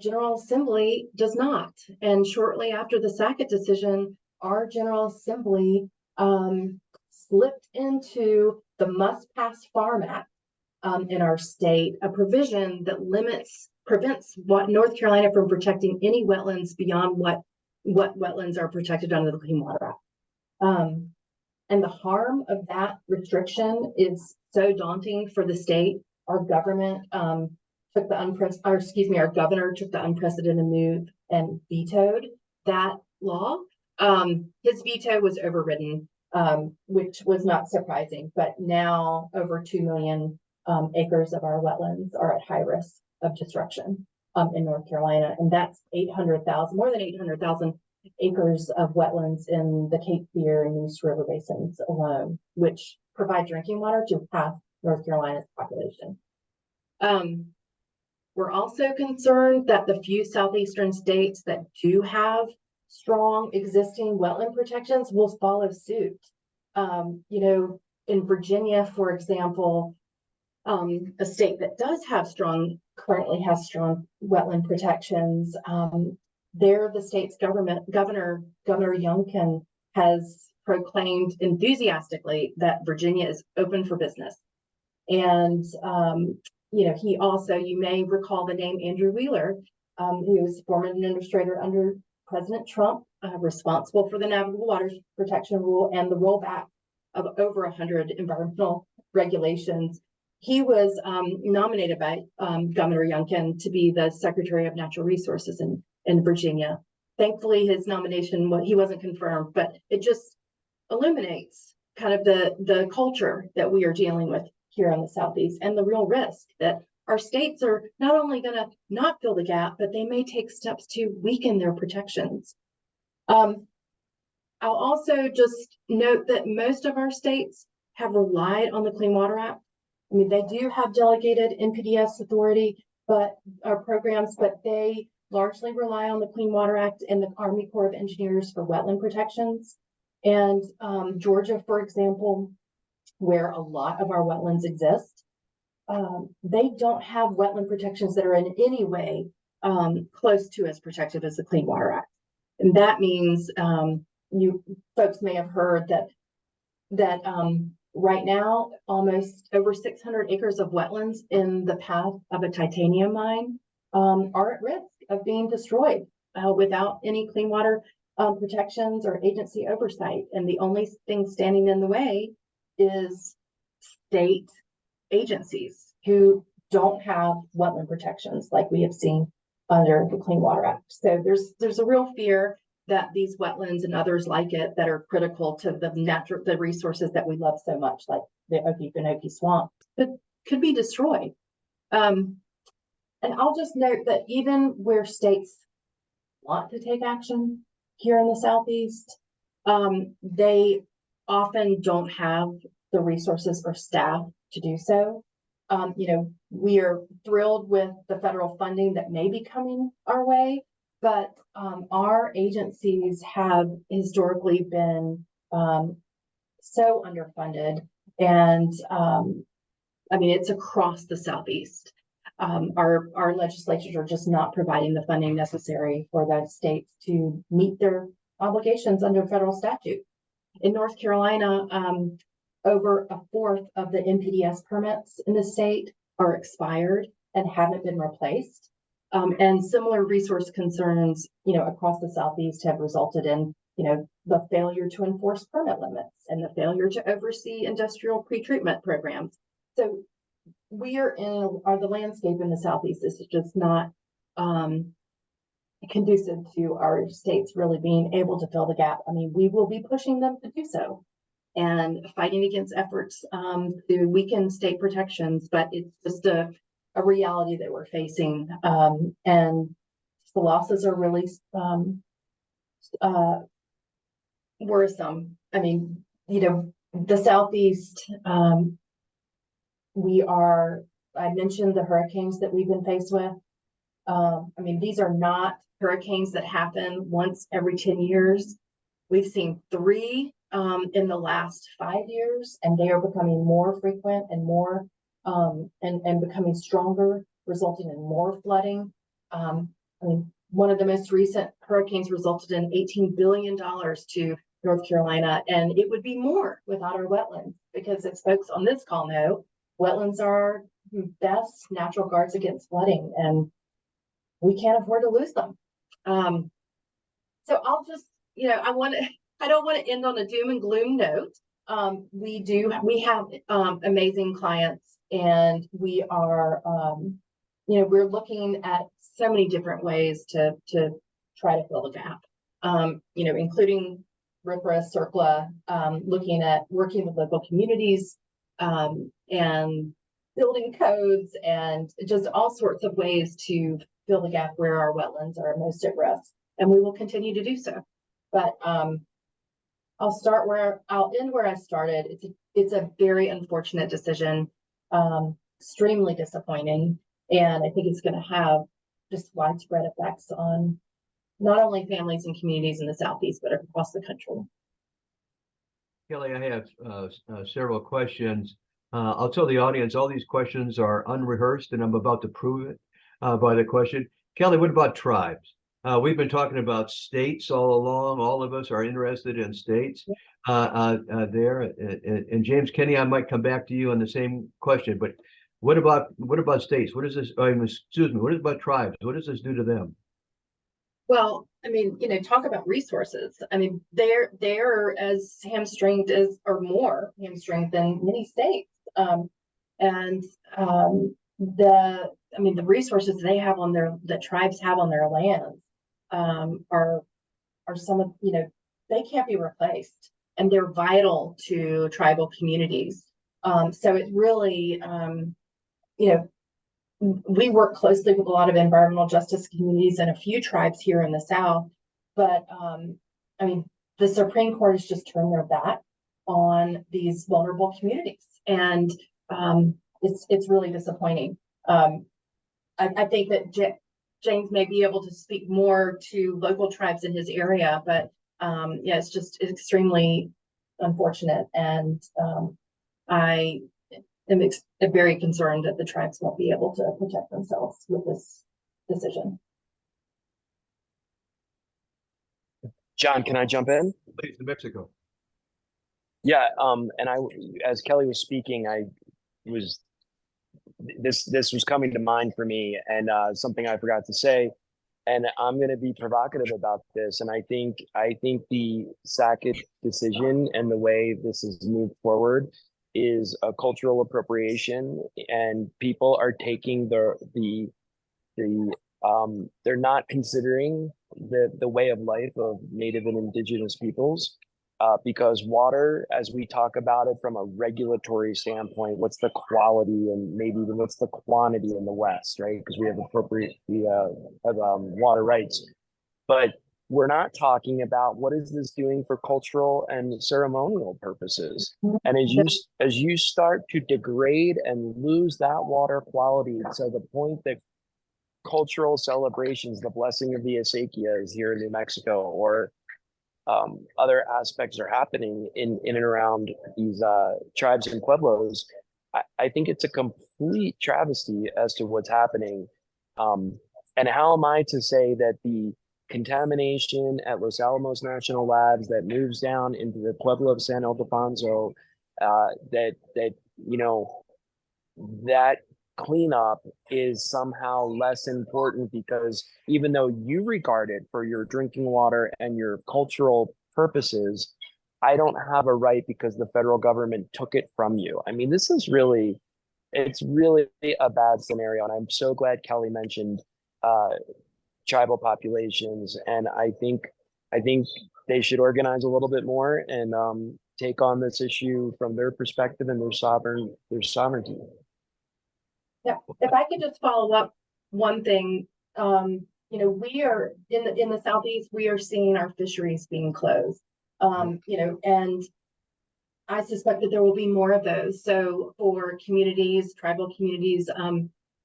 General Assembly does not. And shortly after the Sackett decision, our General Assembly slipped into the Must Pass Farm Act in our state, a provision that prevents North Carolina from protecting any wetlands beyond what wetlands are protected under the Clean Water Act. And the harm of that restriction is so daunting for the state. Our government our governor took the unprecedented move and vetoed that law. His veto was overridden, which was not surprising, but now over 2 million acres of our wetlands are at high risk of destruction in North Carolina. And that's more than 800,000 acres of wetlands in the Cape Fear and Neuse River basins alone, which provide drinking water to half North Carolina's population. We're also concerned that the few Southeastern states that do have strong existing wetland protections will follow suit. You know, in Virginia, for example, a state that currently has strong wetland protections, there the state's Governor Youngkin has proclaimed enthusiastically that Virginia is open for business. And you know, he also, you may recall the name Andrew Wheeler, who was former administrator under President Trump, responsible for the Navigable Waters Protection Rule and the rollback of over 100 environmental regulations. He was nominated by Governor Youngkin to be the Secretary of Natural Resources in Virginia. Thankfully, his nomination, he wasn't confirmed, but it just illuminates kind of the culture that we are dealing with here in the Southeast, and the real risk that our states are not only going to not fill the gap, but they may take steps to weaken their protections. I'll also just note that most of our states have relied on the Clean Water Act. I mean, they do have delegated NPDES authority, but our programs, but they largely rely on the Clean Water Act and the Army Corps of Engineers for wetland protections. And Georgia, for example, where a lot of our wetlands exist, they don't have wetland protections that are in any way close to as protective as the Clean Water Act. And that means you folks may have heard that right now, almost over 600 acres of wetlands in the path of a titanium mine are at risk of being destroyed without any clean water protections or agency oversight. And the only thing standing in the way is state agencies who don't have wetland protections like we have seen under the Clean Water Act. So there's a real fear that these wetlands and others like it that are critical to the resources that we love so much, like the Okefenokee Swamp, could be destroyed. And I'll just note that even where states want to take action here in the Southeast, they often don't have the resources or staff to do so. We are thrilled with the federal funding that may be coming our way, but our agencies have historically been so underfunded, and I mean, it's across the Southeast. Our legislatures are just not providing the funding necessary for the states to meet their obligations under federal statute. In North Carolina, over a fourth of the NPDES permits in the state are expired and haven't been replaced. And similar resource concerns, across the Southeast have resulted in, the failure to enforce permit limits and the failure to oversee industrial pretreatment programs. So the landscape in the Southeast is just not conducive to our states really being able to fill the gap. I mean, we will be pushing them to do so and fighting against efforts to weaken state protections, but it's just a reality that we're facing. And the losses are really worrisome. I mean, the Southeast, I mentioned the hurricanes that we've been faced with. I mean, these are not hurricanes that happen once every 10 years. We've seen 3 in the last 5 years, and they are becoming more frequent and more and becoming stronger, resulting in more flooding. I mean, one of the most recent hurricanes resulted in $18 billion to North Carolina, and it would be more without our wetlands, because as folks on this call know, wetlands are our best natural guards against flooding, and we can't afford to lose them. So I'll just, I don't want to end on a doom and gloom note. We have amazing clients, and we are, we're looking at so many different ways to try to fill the gap, including RCRA, CERCLA, looking at working with local communities and building codes and just all sorts of ways to fill the gap where our wetlands are most at risk. And we will continue to do so. But I'll end where I started. It's a very unfortunate decision, extremely disappointing. And I think it's going to have just widespread effects on not only families and communities in the Southeast, but across the country. Kelly, I have several questions. I'll tell the audience all these questions are unrehearsed, and I'm about to prove it by the question. Kelly, what about tribes? We've been talking about states all along. All of us are interested in states there. And James Kenney, I might come back to you on the same question. But what about states? What is this? Excuse me. What about tribes? What does this do to them? Well, I mean, talk about resources. I mean, they're as hamstringed or more hamstringed than many states. The resources that tribes have on their lands are some of, they can't be replaced, and they're vital to tribal communities. So it really, we work closely with a lot of environmental justice communities and a few tribes here in the South, but I mean, the Supreme Court has just turned their back on these vulnerable communities, and it's really disappointing. I think that James may be able to speak more to local tribes in his area, but yeah, it's extremely unfortunate, and I am very concerned that the tribes won't be able to protect themselves with this decision. John, can I jump in? Please, New Mexico. Yeah, and as Kelly was speaking, this was coming to mind for me, and something I forgot to say, and I'm going to be provocative about this. And I think the Sackett decision and the way this is moved forward is a cultural appropriation, and people are taking they're not considering the way of life of Native and Indigenous peoples. Because water, as we talk about it from a regulatory standpoint, what's the quality and maybe even what's the quantity in the West, right? Because we have water rights, but we're not talking about what is this doing for cultural and ceremonial purposes. And as you start to degrade and lose that water quality to the point that cultural celebrations, the blessing of the acequias here in New Mexico, or other aspects are happening in and around these tribes and pueblos, I think it's a complete travesty as to what's happening. And how am I to say that the contamination at Los Alamos National Labs that moves down into the Pueblo of San Ildefonso, that cleanup is somehow less important, because even though you regard it for your drinking water and your cultural purposes, I don't have a right because the federal government took it from you. I mean, it's really a bad scenario. And I'm so glad Kelly mentioned tribal populations. And I think they should organize a little bit more and take on this issue from their perspective and their sovereignty. Yeah, if I could just follow up one thing, we are in the Southeast, we are seeing our fisheries being closed, and I suspect that there will be more of those. So for communities, tribal communities,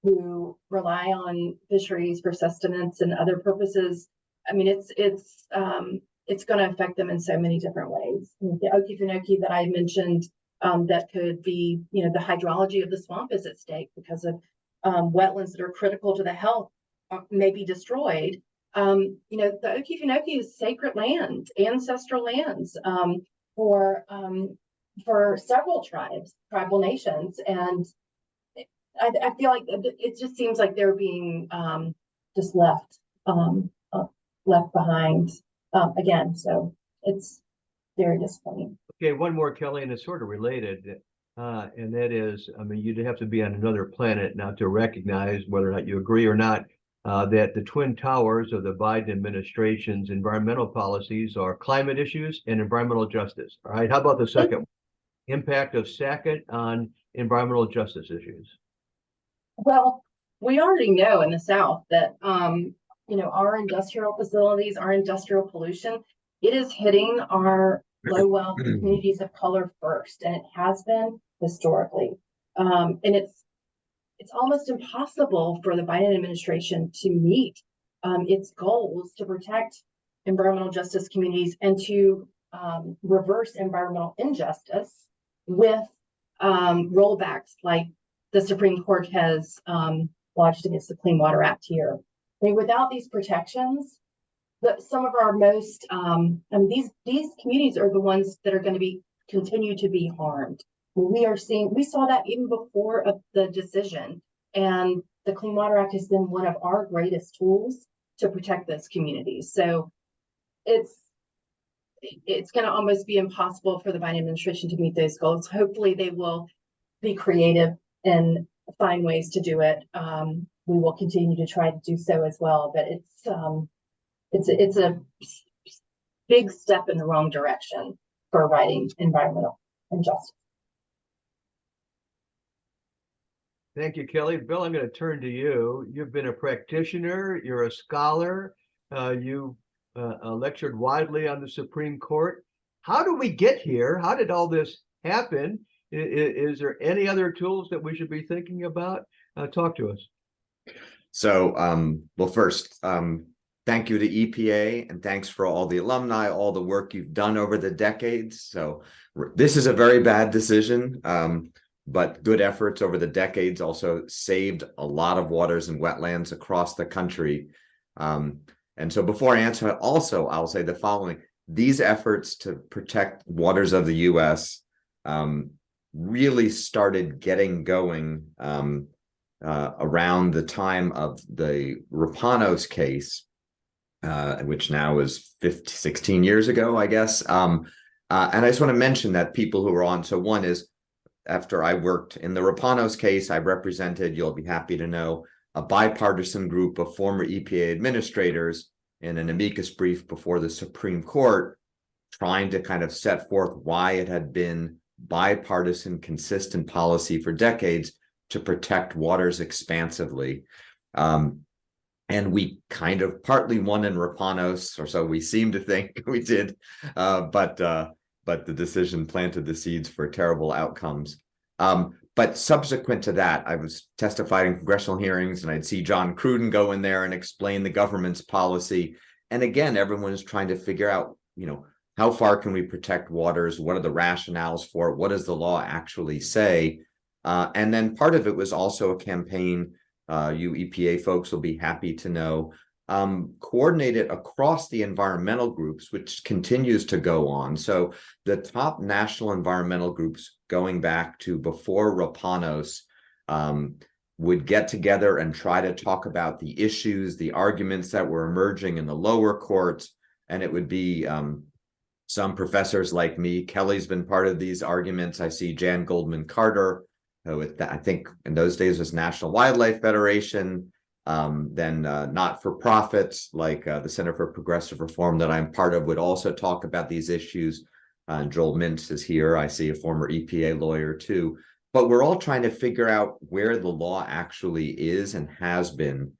who rely on fisheries for sustenance and other purposes, I mean, it's going to affect them in so many different ways. The Okefenokee that I mentioned, that could be, the hydrology of the swamp is at stake because of wetlands that are critical to the health may be destroyed. The Okefenokee is sacred land, ancestral lands, for several tribal nations, and I feel like it just seems like they're being just left behind again. So it's very disappointing. Okay, one more, Kelly, and it's sort of related, and that is, I mean, you'd have to be on another planet now to recognize, whether or not you agree or not, that the twin towers of the Biden administration's environmental policies are climate issues and environmental justice. All right, how about the second one? Impact of Sackett on environmental justice issues? Well, we already know in the South that, our industrial facilities, our industrial pollution, it is hitting our low-wealth communities of color first, and it has been historically. And it's almost impossible for the Biden administration to meet its goals to protect environmental justice communities and to reverse environmental injustice with rollbacks like the Supreme Court has lodged against the Clean Water Act here. I mean, without these protections, some of our most, these communities are the ones that are going to continue to be harmed. We saw that even before the decision, and the Clean Water Act has been one of our greatest tools to protect those communities. So it's going to almost be impossible for the Biden administration to meet those goals. Hopefully they will be creative and find ways to do it. We will continue to try to do so as well, but it's a big step in the wrong direction for righting environmental injustice. Thank you, Kelly. Bill, I'm going to turn to you. You've been a practitioner, you're a scholar, you lectured widely on the Supreme Court. How do we get here? How did all this happen? Is there any other tools that we should be thinking about? Talk to us. So, well, first, thank you to EPA, and thanks for all the alumni, all the work you've done over the decades. So this is a very bad decision, but good efforts over the decades also saved a lot of waters and wetlands across the country. And so before I answer, also, I'll say the following. These efforts to protect waters of the U.S. Really started getting going around the time of the Rapanos case, which now is 16 years ago, I guess. And I just want to mention that people who are on, so one is, after I worked in the Rapanos case, I represented, you'll be happy to know, a bipartisan group of former EPA administrators in an amicus brief before the Supreme Court, trying to kind of set forth why it had been bipartisan, consistent policy for decades to protect waters expansively. And we kind of partly won in Rapanos, or so we seem to think we did, but the decision planted the seeds for terrible outcomes. But subsequent to that, I was testifying in congressional hearings, and I'd see John Cruden go in there and explain the government's policy. And again, everyone is trying to figure out, how far can we protect waters? What are the rationales for it? What does the law actually say? And then part of it was also a campaign, you EPA folks will be happy to know, coordinated across the environmental groups, which continues to go on. So the top national environmental groups going back to before Rapanos would get together and try to talk about the issues, the arguments that were emerging in the lower courts. And it would be some professors like me. Kelly's been part of these arguments. I see Jan Goldman Carter, who I think in those days was National Wildlife Federation, then not-for-profits like the Center for Progressive Reform that I'm part of would also talk about these issues. Joel Mintz is here. I see a former EPA lawyer too. But we're all trying to figure out where the law actually is and has been.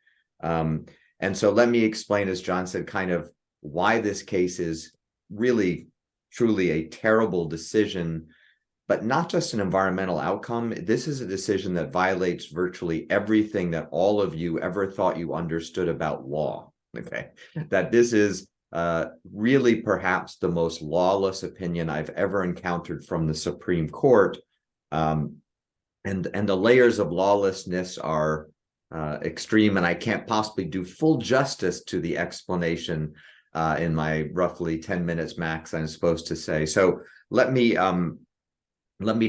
And so let me explain, as John said, kind of why this case is really, truly a terrible decision, but not just an environmental outcome. This is a decision that violates virtually everything that all of you ever thought you understood about law. Okay, that this is really perhaps the most lawless opinion I've ever encountered from the Supreme Court. And the layers of lawlessness are extreme, and I can't possibly do full justice to the explanation in my roughly 10 minutes max I'm supposed to say. So let me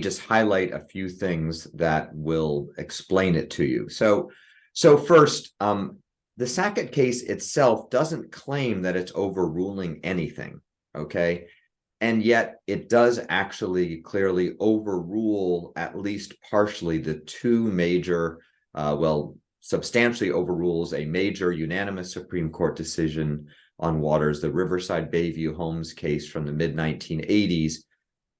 just highlight a few things that will explain it to you. So first, the Sackett case itself doesn't claim that it's overruling anything, okay? And yet it does actually clearly overrule, at least partially, the two major, substantially overrules a major unanimous Supreme Court decision on waters, the Riverside Bayview Homes case from the mid-1980s.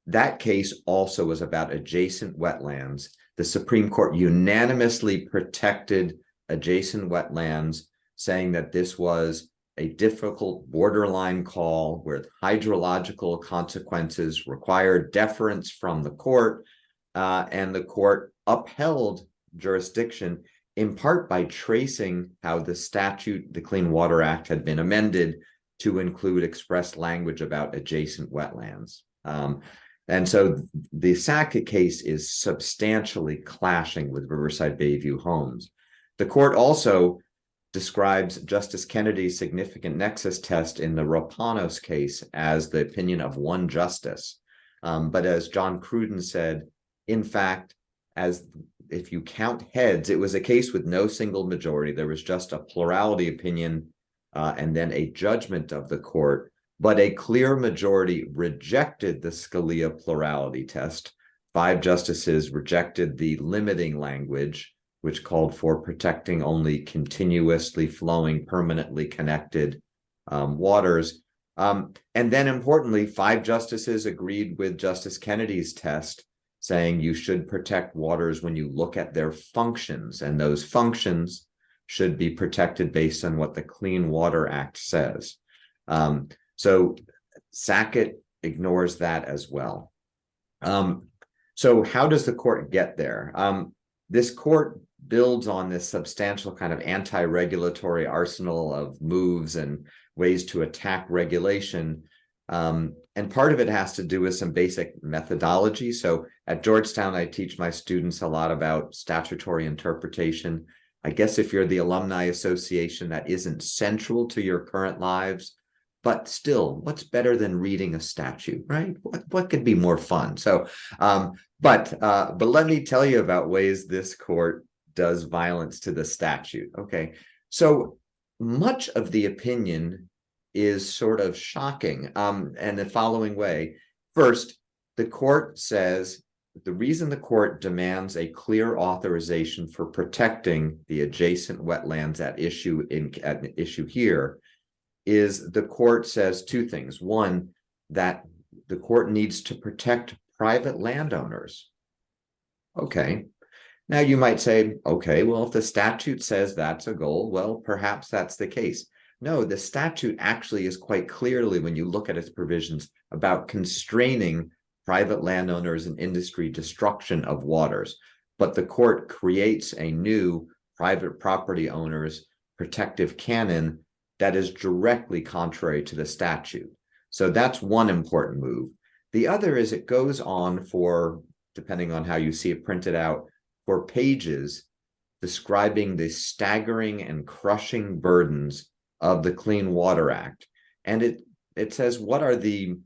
That case also was about adjacent wetlands. The Supreme Court unanimously protected adjacent wetlands, saying that this was a difficult borderline call where hydrological consequences required deference from the court, and the court upheld jurisdiction in part by tracing how the statute, the Clean Water Act, had been amended to include express language about adjacent wetlands. And so the Sackett case is substantially clashing with Riverside Bayview Homes. The court also describes Justice Kennedy's significant nexus test in the Rapanos case as the opinion of one justice. But as John Cruden said, in fact, if you count heads, it was a case with no single majority. There was just a plurality opinion and then a judgment of the court. But a clear majority rejected the Scalia plurality test. 5 justices rejected the limiting language, which called for protecting only continuously flowing, permanently connected waters. And then importantly, 5 justices agreed with Justice Kennedy's test, saying you should protect waters when you look at their functions, and those functions should be protected based on what the Clean Water Act says. So Sackett ignores that as well. So how does the court get there? This court builds on this substantial kind of anti-regulatory arsenal of moves and ways to attack regulation. And part of it has to do with some basic methodology. So at Georgetown, I teach my students a lot about statutory interpretation. I guess if you're the Alumni Association, that isn't central to your current lives, but still, what's better than reading a statute, right? What could be more fun? So, but let me tell you about ways this court does violence to the statute. Okay, so much of the opinion is sort of shocking, and the following way. First, the court says the reason the court demands a clear authorization for protecting the adjacent wetlands at issue here is the court says two things. One, that the court needs to protect private landowners. Okay. Now you might say, okay, well, if the statute says that's a goal, well, perhaps that's the case. No, the statute actually is quite clearly, when you look at its provisions, about constraining private landowners and industry destruction of waters. But the court creates a new private property owners protective canon that is directly contrary to the statute. So that's one important move. The other is it goes on for, depending on how you see it printed out, for pages describing the staggering and crushing burdens of the Clean Water Act. And it says, what are the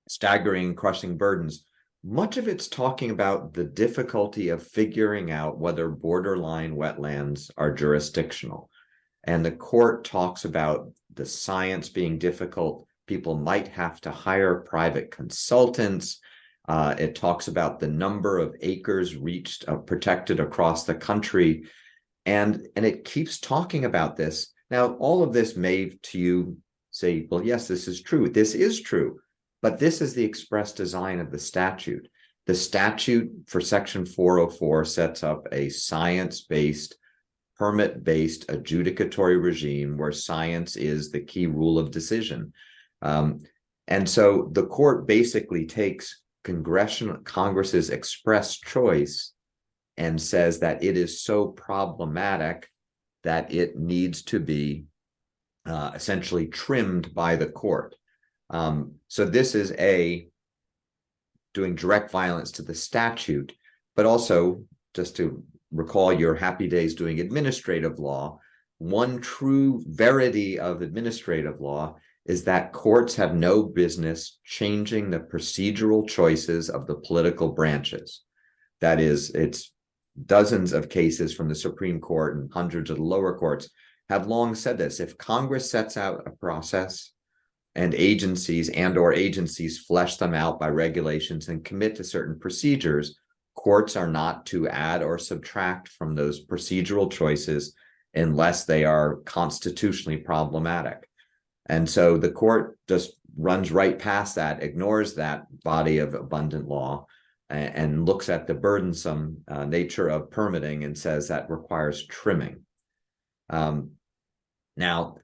staggering, crushing burdens? Much of it's talking about the difficulty of figuring out whether borderline wetlands are jurisdictional. And the court talks about the science being difficult. People might have to hire private consultants. It talks about the number of acres reached, protected across the country. And it keeps talking about this. Now, all of this may to you say, well, yes, this is true. This is true. But this is the express design of the statute. The statute for Section 404 sets up a science-based, permit-based adjudicatory regime where science is the key rule of decision. And so the court basically takes Congress's express choice and says that it is so problematic that it needs to be essentially trimmed by the court. So this is doing direct violence to the statute, but also, just to recall your happy days doing administrative law, one true verity of administrative law is that courts have no business changing the procedural choices of the political branches. That is, it's dozens of cases from the Supreme Court and hundreds of the lower courts have long said this. If Congress sets out a process and agencies flesh them out by regulations and commit to certain procedures, courts are not to add or subtract from those procedural choices unless they are constitutionally problematic. And so the court just runs right past that, ignores that body of abundant law, and looks at the burdensome nature of permitting and says that requires trimming. Now,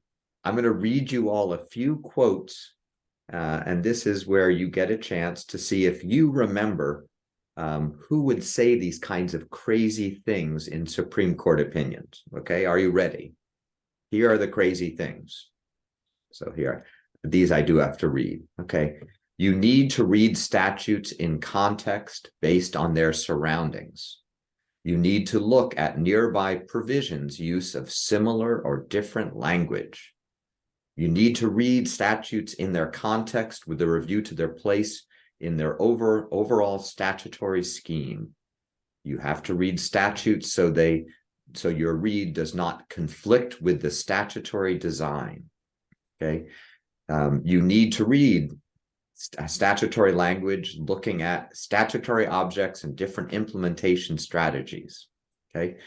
I'm going to read you all a few quotes, and this is where you get a chance to see if you remember who would say these kinds of crazy things in Supreme Court opinions. Okay, are you ready? Here are the crazy things. So here, these I do have to read. Okay. You need to read statutes in context based on their surroundings. You need to look at nearby provisions' use of similar or different language. You need to read statutes in their context with a review to their place in their overall statutory scheme. You have to read statutes so your read does not conflict with the statutory design. Okay. You need to read statutory language looking at statutory objects and different implementation strategies. Okay.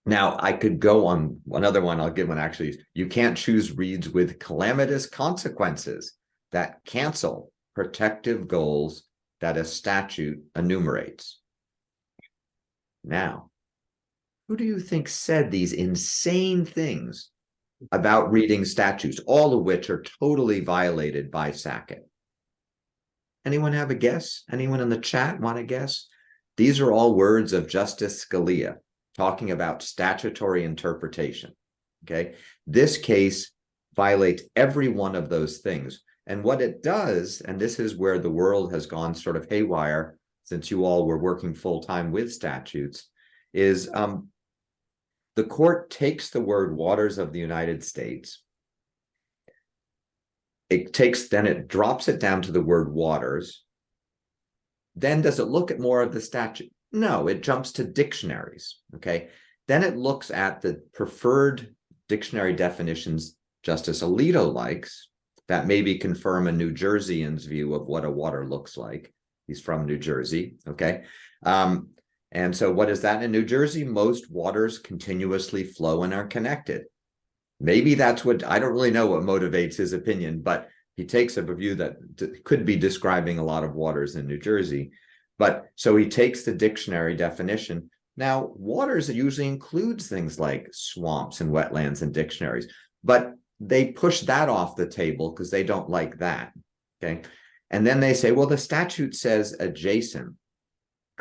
Now I could go on another one. I'll give one actually. You can't choose reads with calamitous consequences that cancel protective goals that a statute enumerates. Now, who do you think said these insane things about reading statutes, all of which are totally violated by Sackett? Anyone have a guess? Anyone in the chat want to guess? These are all words of Justice Scalia talking about statutory interpretation. Okay, this case violates every one of those things. And what it does, and this is where the world has gone sort of haywire since you all were working full-time with statutes, is the court takes the word waters of the United States. Then it drops it down to the word waters. Then does it look at more of the statute? No, it jumps to dictionaries, okay? Then it looks at the preferred dictionary definitions Justice Alito likes, that maybe confirm a New Jerseyan's view of what a water looks like. He's from New Jersey, okay? And so what is that in New Jersey? Most waters continuously flow and are connected. Maybe that's what, I don't really know what motivates his opinion, but he takes a view that could be describing a lot of waters in New Jersey. But so he takes the dictionary definition. Now, waters usually includes things like swamps and wetlands in dictionaries, but they push that off the table because they don't like that, okay? And then they say, well, the statute says adjacent,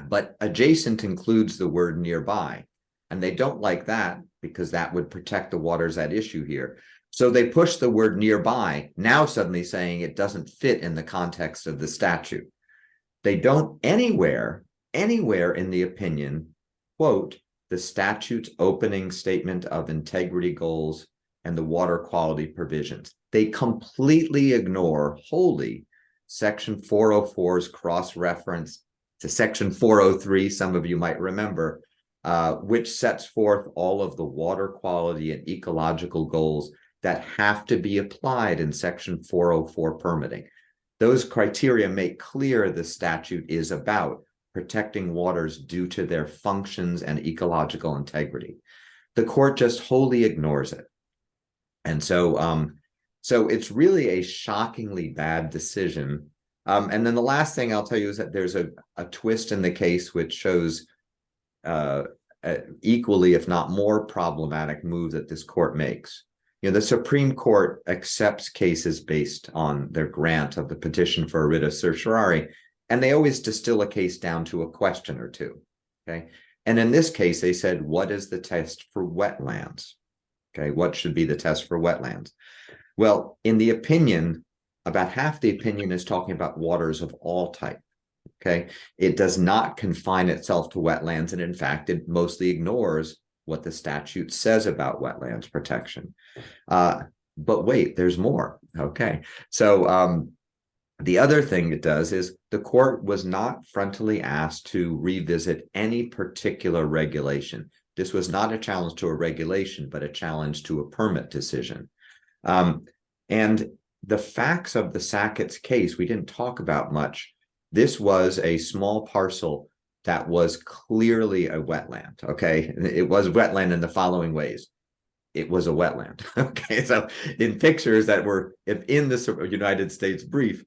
but adjacent includes the word nearby, and they don't like that because that would protect the waters at issue here. So they push the word nearby, now suddenly saying it doesn't fit in the context of the statute. They don't anywhere in the opinion quote the statute's opening statement of integrity goals and the water quality provisions. They completely ignore wholly Section 404's cross-reference to Section 403, some of you might remember, which sets forth all of the water quality and ecological goals that have to be applied in Section 404 permitting. Those criteria make clear the statute is about protecting waters due to their functions and ecological integrity. The court just wholly ignores it. And so, so it's really a shockingly bad decision. And then the last thing I'll tell you is that there's a twist in the case which shows equally, if not more problematic move that this court makes. You know, the Supreme Court accepts cases based on their grant of the petition for a writ of certiorari, and they always distill a case down to a question or two, okay? And in this case, they said, what is the test for wetlands? Okay, what should be the test for wetlands? Well, in the opinion, about half the opinion is talking about waters of all type, okay? It does not confine itself to wetlands, and in fact, it mostly ignores what the statute says about wetlands protection. But wait, there's more, okay? So the other thing it does is the court was not frontally asked to revisit any particular regulation. This was not a challenge to a regulation, but a challenge to a permit decision. And the facts of the Sackett's case, we didn't talk about much. This was a small parcel that was clearly a wetland, okay? It was wetland in the following ways. It was a wetland, okay? So in pictures that were in the United States brief,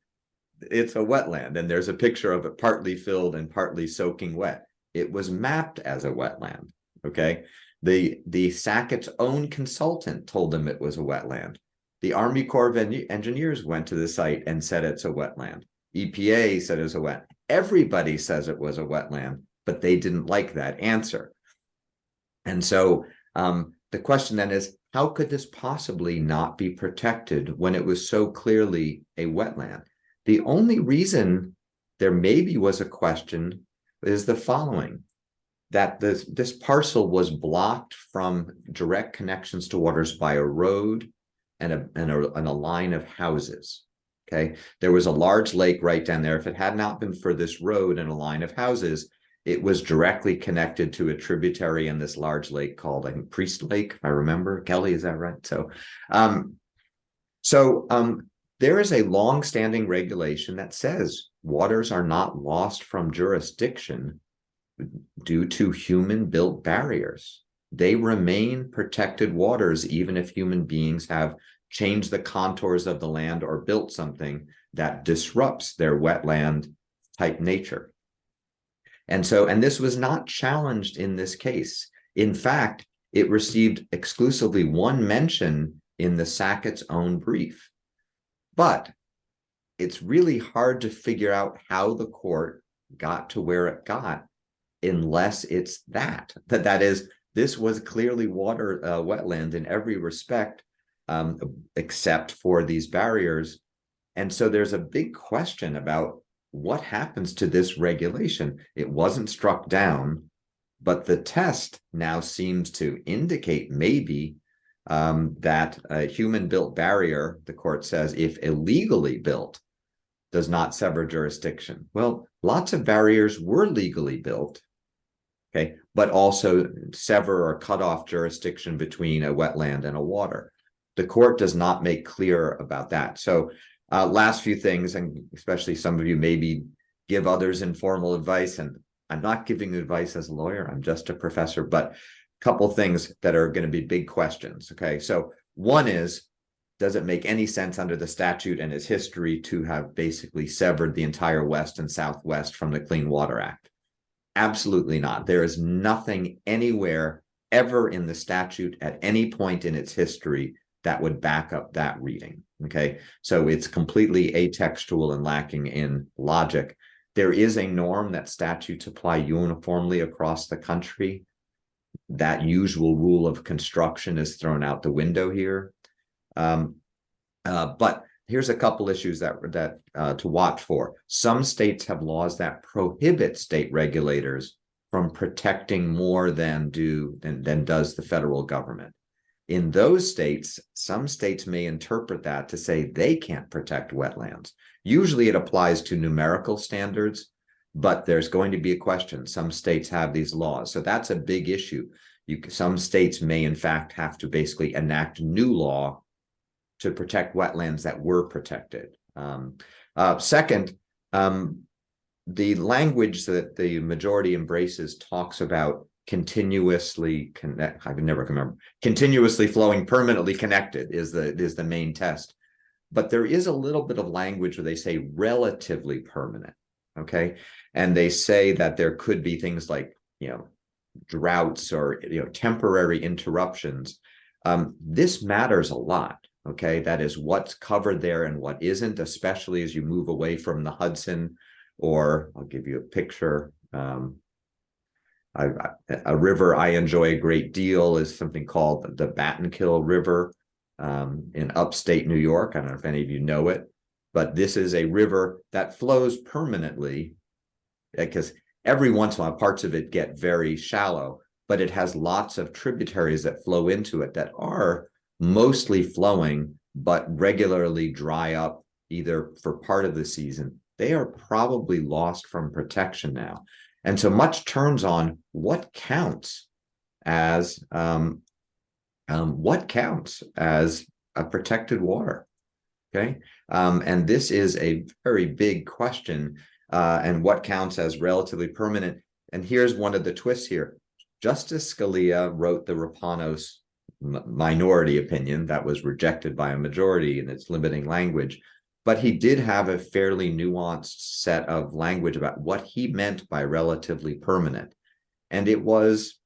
it's a wetland, and there's a picture of it partly filled and partly soaking wet. It was mapped as a wetland, okay? The Sackett's own consultant told them it was a wetland. The Army Corps of Engineers went to the site and said it's a wetland. EPA said it's a wet. Everybody says it was a wetland, but they didn't like that answer. And so the question then is, how could this possibly not be protected when it was so clearly a wetland? The only reason there maybe was a question is the following, that this parcel was blocked from direct connections to waters by a road and a line of houses. Okay, there was a large lake right down there. If it had not been for this road and a line of houses, it was directly connected to a tributary in this large lake called, I think, Priest Lake, if I remember. Kelly, is that right? So, there is a long-standing regulation that says waters are not lost from jurisdiction due to human-built barriers. They remain protected waters even if human beings have changed the contours of the land or built something that disrupts their wetland type nature. And so, and this was not challenged in this case. In fact, it received exclusively one mention in the Sackett's own brief. But it's really hard to figure out how the court got to where it got unless it's that is, this was clearly water wetland in every respect, except for these barriers. And so there's a big question about what happens to this regulation. It wasn't struck down, but the test now seems to indicate maybe that a human-built barrier, the court says, if illegally built, does not sever jurisdiction. Well, lots of barriers were legally built, okay, but also sever or cut off jurisdiction between a wetland and a water. The court does not make clear about that. So last few things, and especially some of you maybe give others informal advice, and I'm not giving you advice as a lawyer, I'm just a professor, but a couple things that are going to be big questions, okay? So one is, does it make any sense under the statute and its history to have basically severed the entire West and Southwest from the Clean Water Act? Absolutely not. There is nothing anywhere ever in the statute at any point in its history that would back up that reading, okay? So it's completely atextual and lacking in logic. There is a norm that statutes apply uniformly across the country. That usual rule of construction is thrown out the window here. But here's a couple issues that to watch for. Some states have laws that prohibit state regulators from protecting more than does the federal government. In those states, some states may interpret that to say they can't protect wetlands. Usually it applies to numerical standards, but there's going to be a question. Some states have these laws, so that's a big issue. Some states may in fact have to basically enact new law to protect wetlands that were protected. Second, the language that the majority embraces talks about continuously flowing, permanently connected is the main test. But there is a little bit of language where they say relatively permanent, okay? And they say that there could be things like, droughts or, temporary interruptions. This matters a lot. Okay, that is what's covered there and what isn't, especially as you move away from the Hudson, or I'll give you a picture. A river I enjoy a great deal is something called the Battenkill River in upstate New York. I don't know if any of you know it, but this is a river that flows permanently, because every once in a while parts of it get very shallow, but it has lots of tributaries that flow into it that are mostly flowing, but regularly dry up either for part of the season. They are probably lost from protection now. And so much turns on what counts as a protected water, okay? And this is a very big question, and what counts as relatively permanent. And here's one of the twists here. Justice Scalia wrote the Rapanos minority opinion that was rejected by a majority in its limiting language, but he did have a fairly nuanced set of language about what he meant by relatively permanent. And it was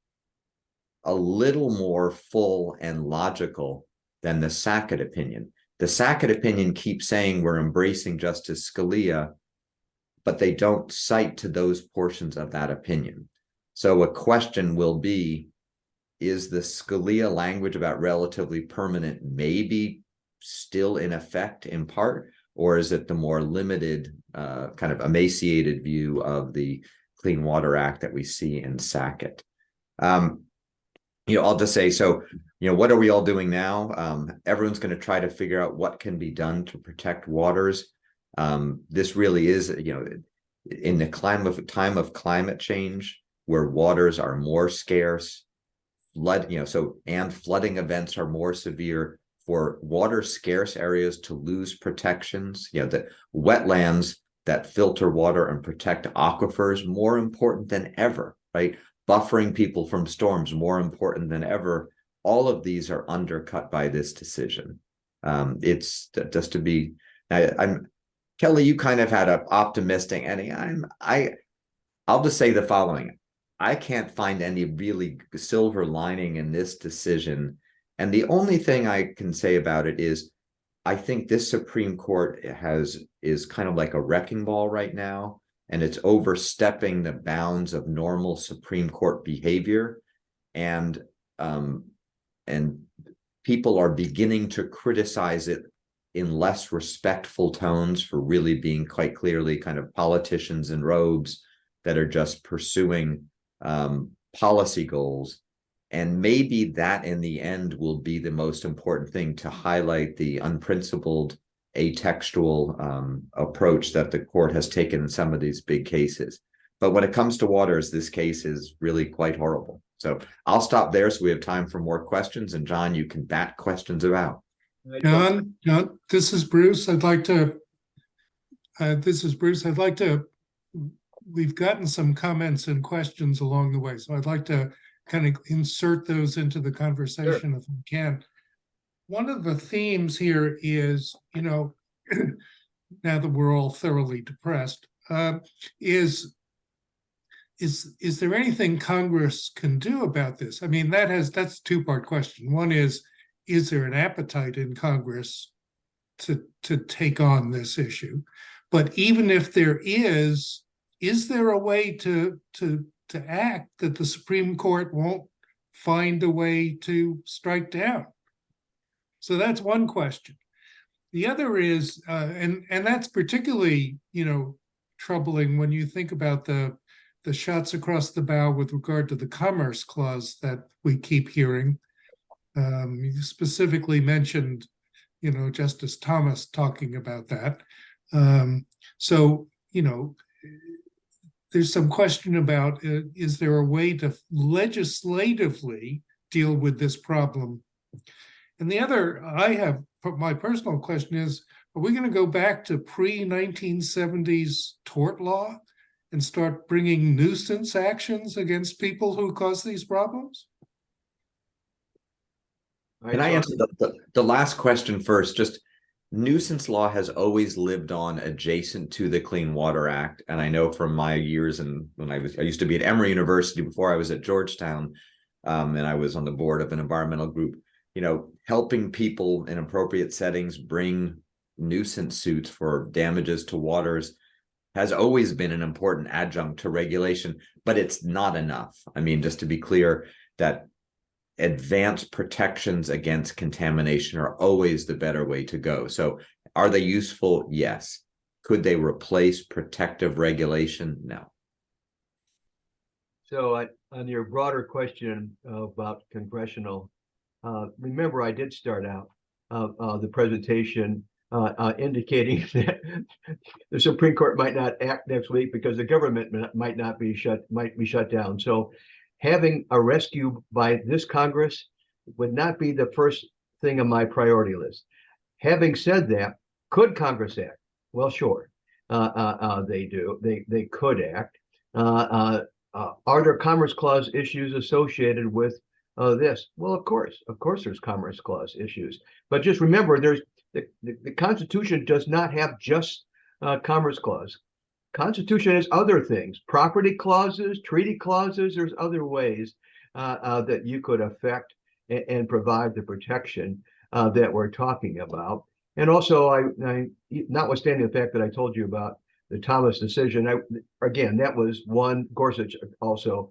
a little more full and logical than the Sackett opinion. The Sackett opinion keeps saying we're embracing Justice Scalia, but they don't cite to those portions of that opinion. So a question will be, is the Scalia language about relatively permanent maybe still in effect in part, or is it the more limited, kind of emaciated view of the Clean Water Act that we see in Sackett? I'll just say, so, what are we all doing now? Everyone's going to try to figure out what can be done to protect waters. This really is, in the time of climate change, where waters are more scarce, flooding events are more severe. For water scarce areas to lose protections, the wetlands that filter water and protect aquifers, more important than ever, right? Buffering people from storms, more important than ever. All of these are undercut by this decision. It's just to be, Kelly, you kind of had an optimistic, and I'll just say the following. I can't find any really silver lining in this decision. And the only thing I can say about it is I think this Supreme Court is kind of like a wrecking ball right now, and it's overstepping the bounds of normal Supreme Court behavior. And people are beginning to criticize it in less respectful tones for really being quite clearly kind of politicians in robes that are just pursuing policy goals. And maybe that in the end will be the most important thing, to highlight the unprincipled, atextual approach that the court has taken in some of these big cases. But when it comes to waters, this case is really quite horrible. So I'll stop there so we have time for more questions. And John, you can bat questions about. John, this is Bruce. I'd like to, we've gotten some comments and questions along the way, so I'd like to kind of insert those into the conversation if we can. One of the themes here is, now that we're all thoroughly depressed, is there anything Congress can do about this? I mean, that's a two-part question. One is there an appetite in Congress to take on this issue? But even if there is there a way to act that the Supreme Court won't find a way to strike down? So that's one question. The other is, and that's particularly, troubling when you think about the shots across the bow with regard to the Commerce Clause that we keep hearing. You specifically mentioned, Justice Thomas talking about that. There's some question about, is there a way to legislatively deal with this problem? And the other, my personal question is, are we going to go back to pre-1970s tort law and start bringing nuisance actions against people who cause these problems? Can I answer the last question first? Just nuisance law has always lived on adjacent to the Clean Water Act. And I know from my years, and when I used to be at Emory University before I was at Georgetown, and I was on the board of an environmental group, helping people in appropriate settings bring nuisance suits for damages to waters has always been an important adjunct to regulation, but it's not enough. I mean, just to be clear, that advanced protections against contamination are always the better way to go. So are they useful? Yes. Could they replace protective regulation? No. So on your broader question about congressional, remember I did start out the presentation indicating that the Supreme Court might not act next week because the government might be shut down. So having a rescue by this Congress would not be the first thing on my priority list. Having said that, could Congress act? Well, sure, they do. They could act. Are there Commerce Clause issues associated with this? Well, of course there's Commerce Clause issues. But just remember, there's the Constitution does not have just Commerce Clause. Constitution has other things, property clauses, treaty clauses. There's other ways that you could affect and provide the protection that we're talking about. And also, I notwithstanding the fact that I told you about the Thomas decision, again, that was one. Gorsuch also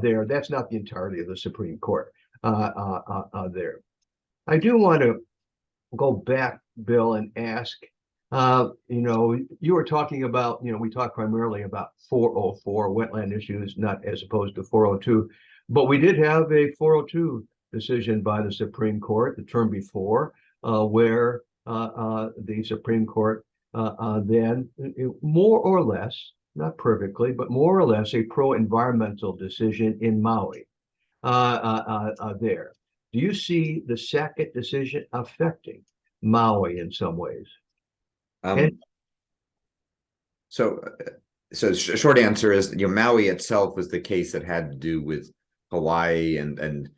there. That's not the entirety of the Supreme Court there. I do want to go back, Bill, and ask. You were talking about, we talked primarily about 404 wetland issues, not as opposed to 402, but we did have a 402 decision by the Supreme Court the term before, where the Supreme Court then more or less, not perfectly, but more or less a pro-environmental decision in Maui there. Do you see the Sackett decision affecting Maui in some ways? So short answer is, Maui itself was the case that had to do with Hawaii and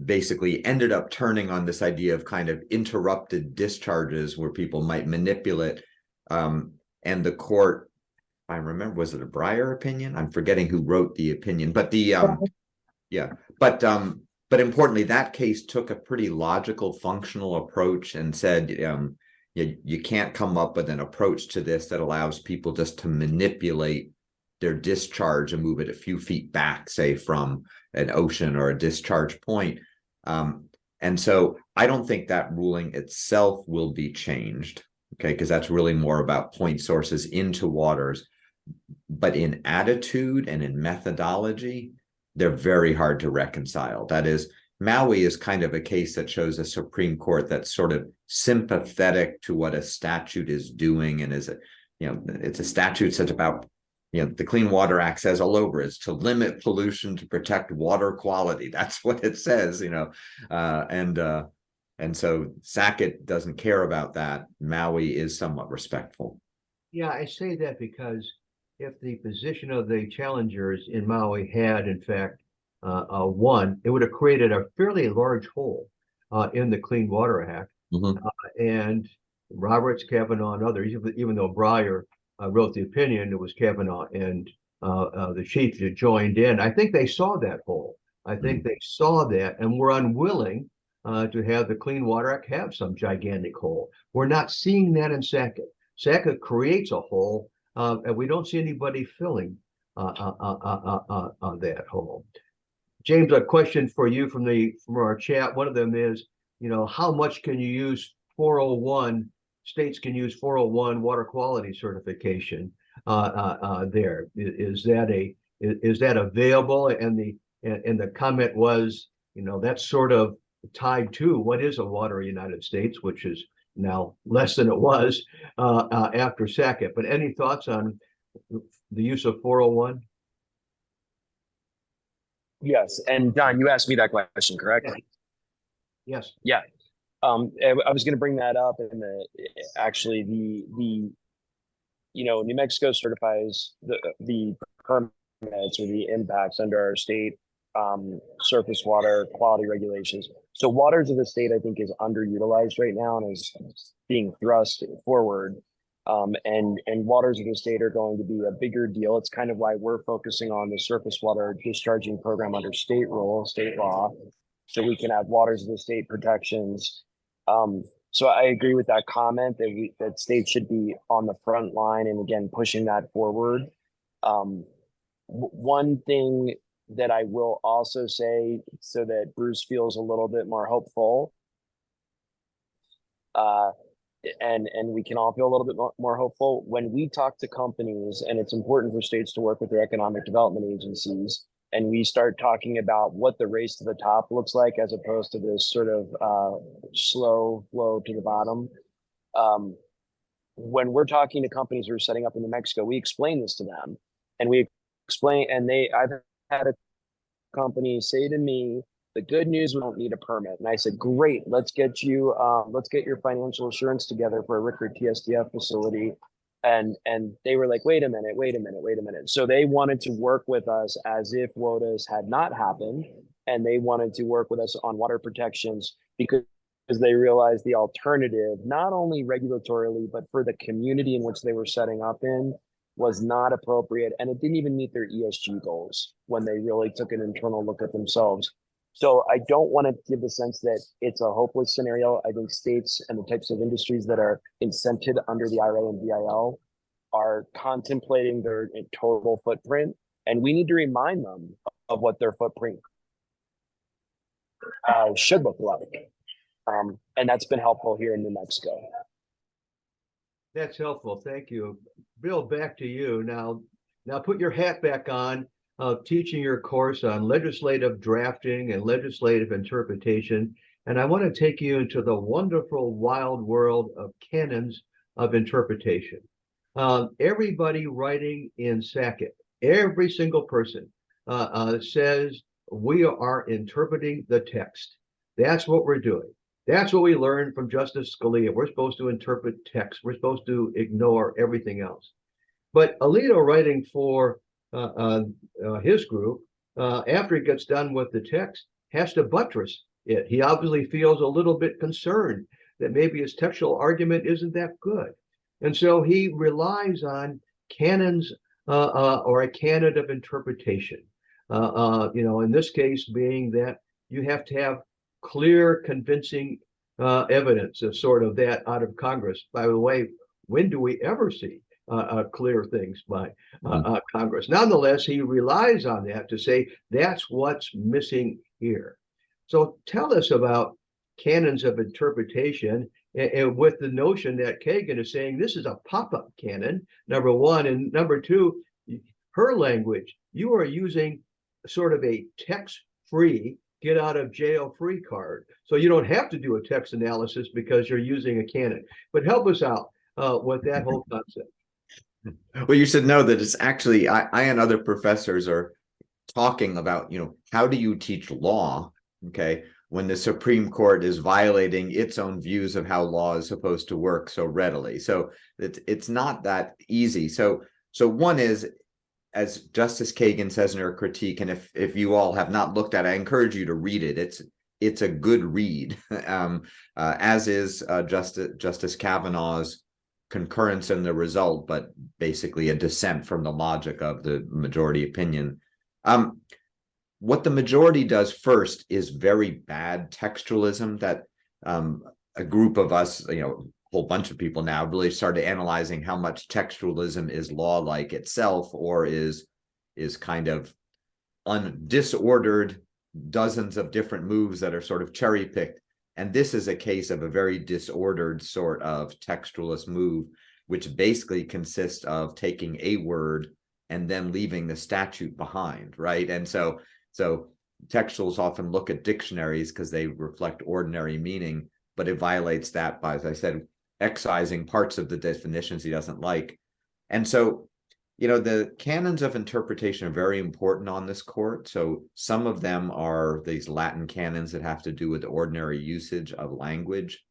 basically ended up turning on this idea of kind of interrupted discharges where people might manipulate And the court, I remember, was it a Breyer opinion? I'm forgetting who wrote the opinion, but yeah, but importantly, that case took a pretty logical, functional approach and said, you can't come up with an approach to this that allows people just to manipulate their discharge and move it a few feet back, say from an ocean or a discharge point. And so I don't think that ruling itself will be changed, okay, because that's really more about point sources into waters. But in attitude and in methodology, they're very hard to reconcile. That is, Maui is kind of a case that shows a Supreme Court that's sort of sympathetic to what a statute is doing, and is it's a statute that's about, the Clean Water Act says all over is to limit pollution to protect water quality. That's what it says, and so Sackett doesn't care about that. Maui is somewhat respectful. Yeah, I say that because if the position of the challengers in Maui had, in fact, won, it would have created a fairly large hole in the Clean Water Act. And Roberts, Kavanaugh, and others, even though Breyer wrote the opinion, it was Kavanaugh and the chief that joined in. I think they saw that hole. I think they saw that and were unwilling to have the Clean Water Act have some gigantic hole. We're not seeing that in Sackett. Sackett creates a hole, and we don't see anybody filling that hole. James, a question for you from our chat. One of them is, how much can you use 401? States can use 401 water quality certification there. Is that available? And the comment was, that's sort of tied to what is a water United States, which is now less than it was after Sackett. But any thoughts on the use of 401? Yes, and Don, you asked me that question, correct? Yes. Yeah. I was going to bring that up, and New Mexico certifies the permits or the impacts under our state surface water quality regulations. So waters of the state, I think, is underutilized right now and is being thrust forward. And waters of the state are going to be a bigger deal. It's kind of why we're focusing on the surface water discharging program under state law, so we can have waters of the state protections. So I agree with that comment that states should be on the front line and again pushing that forward. One thing that I will also say, so that Bruce feels a little bit more hopeful, and we can all feel a little bit more hopeful when we talk to companies, and it's important for states to work with their economic development agencies, and we start talking about what the race to the top looks like as opposed to this sort of slow flow to the bottom. When we're talking to companies who are setting up in New Mexico, we explain this to them, and I've had a company say to me, the good news, we don't need a permit. And I said, great, let's get your financial assurance together for a Rickard TSDF facility. And they were like, wait a minute. So they wanted to work with us as if WOTUS had not happened. And they wanted to work with us on water protections because they realized the alternative, not only regulatorily, but for the community in which they were setting up in, was not appropriate. And it didn't even meet their ESG goals when they really took an internal look at themselves. So I don't want to give the sense that it's a hopeless scenario. I think states and the types of industries that are incented under the IRA and VIL are contemplating their total footprint. And we need to remind them of what their footprint should look like. And that's been helpful here in New Mexico. That's helpful. Thank you. Bill, back to you. Now put your hat back on, teaching your course on legislative drafting and legislative interpretation. And I want to take you into the wonderful wild world of canons of interpretation. Everybody writing in Sackett, every single person says we are interpreting the text. That's what we're doing. That's what we learned from Justice Scalia. We're supposed to interpret text. We're supposed to ignore everything else. But Alito, writing for his group, after he gets done with the text, has to buttress it. He obviously feels a little bit concerned that maybe his textual argument isn't that good. And so he relies on canons or a canon of interpretation. In this case being that you have to have clear, convincing evidence of sort of that out of Congress. By the way, when do we ever see clear things by Congress? Nonetheless, he relies on that to say that's what's missing here. So tell us about canons of interpretation, and with the notion that Kagan is saying this is a pop-up canon, number one, and number two, her language, you are using sort of a text-free, get out of jail free card. So you don't have to do a text analysis because you're using a canon. But help us out with that whole concept. Well, you should know that it's actually, I and other professors are talking about, how do you teach law, okay, when the Supreme Court is violating its own views of how law is supposed to work so readily. So it's not that easy. So one is, as Justice Kagan says in her critique, and if you all have not looked at it, I encourage you to read it. It's a good read, as is Justice Kavanaugh's concurrence in the result, but basically a dissent from the logic of the majority opinion. What the majority does first is very bad textualism that a group of us, a whole bunch of people now really started analyzing how much textualism is law-like itself or is kind of disordered, dozens of different moves that are sort of cherry-picked. And this is a case of a very disordered sort of textualist move, which basically consists of taking a word and then leaving the statute behind, right? And so textuals often look at dictionaries because they reflect ordinary meaning, but it violates that by, as I said, excising parts of the definitions he doesn't like. And so, the canons of interpretation are very important on this court. So some of them are these Latin canons that have to do with ordinary usage of language.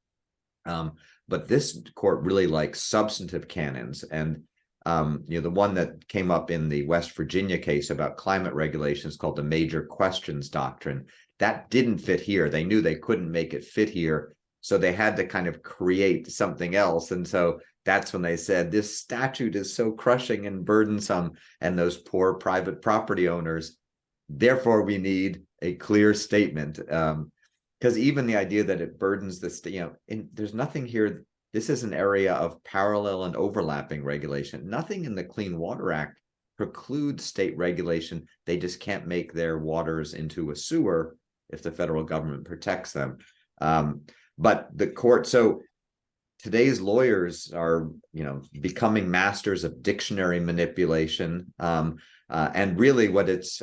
But this court really likes substantive canons. And the one that came up in the West Virginia case about climate regulations called the Major Questions Doctrine, that didn't fit here. They knew they couldn't make it fit here, so they had to kind of create something else. And so that's when they said, this statute is so crushing and burdensome, and those poor private property owners, therefore we need a clear statement. Because even the idea that it burdens the there's nothing here. This is an area of parallel and overlapping regulation. Nothing in the Clean Water Act precludes state regulation. They just can't make their waters into a sewer if the federal government protects them. But the court, so today's lawyers are, becoming masters of dictionary manipulation. And really what it's,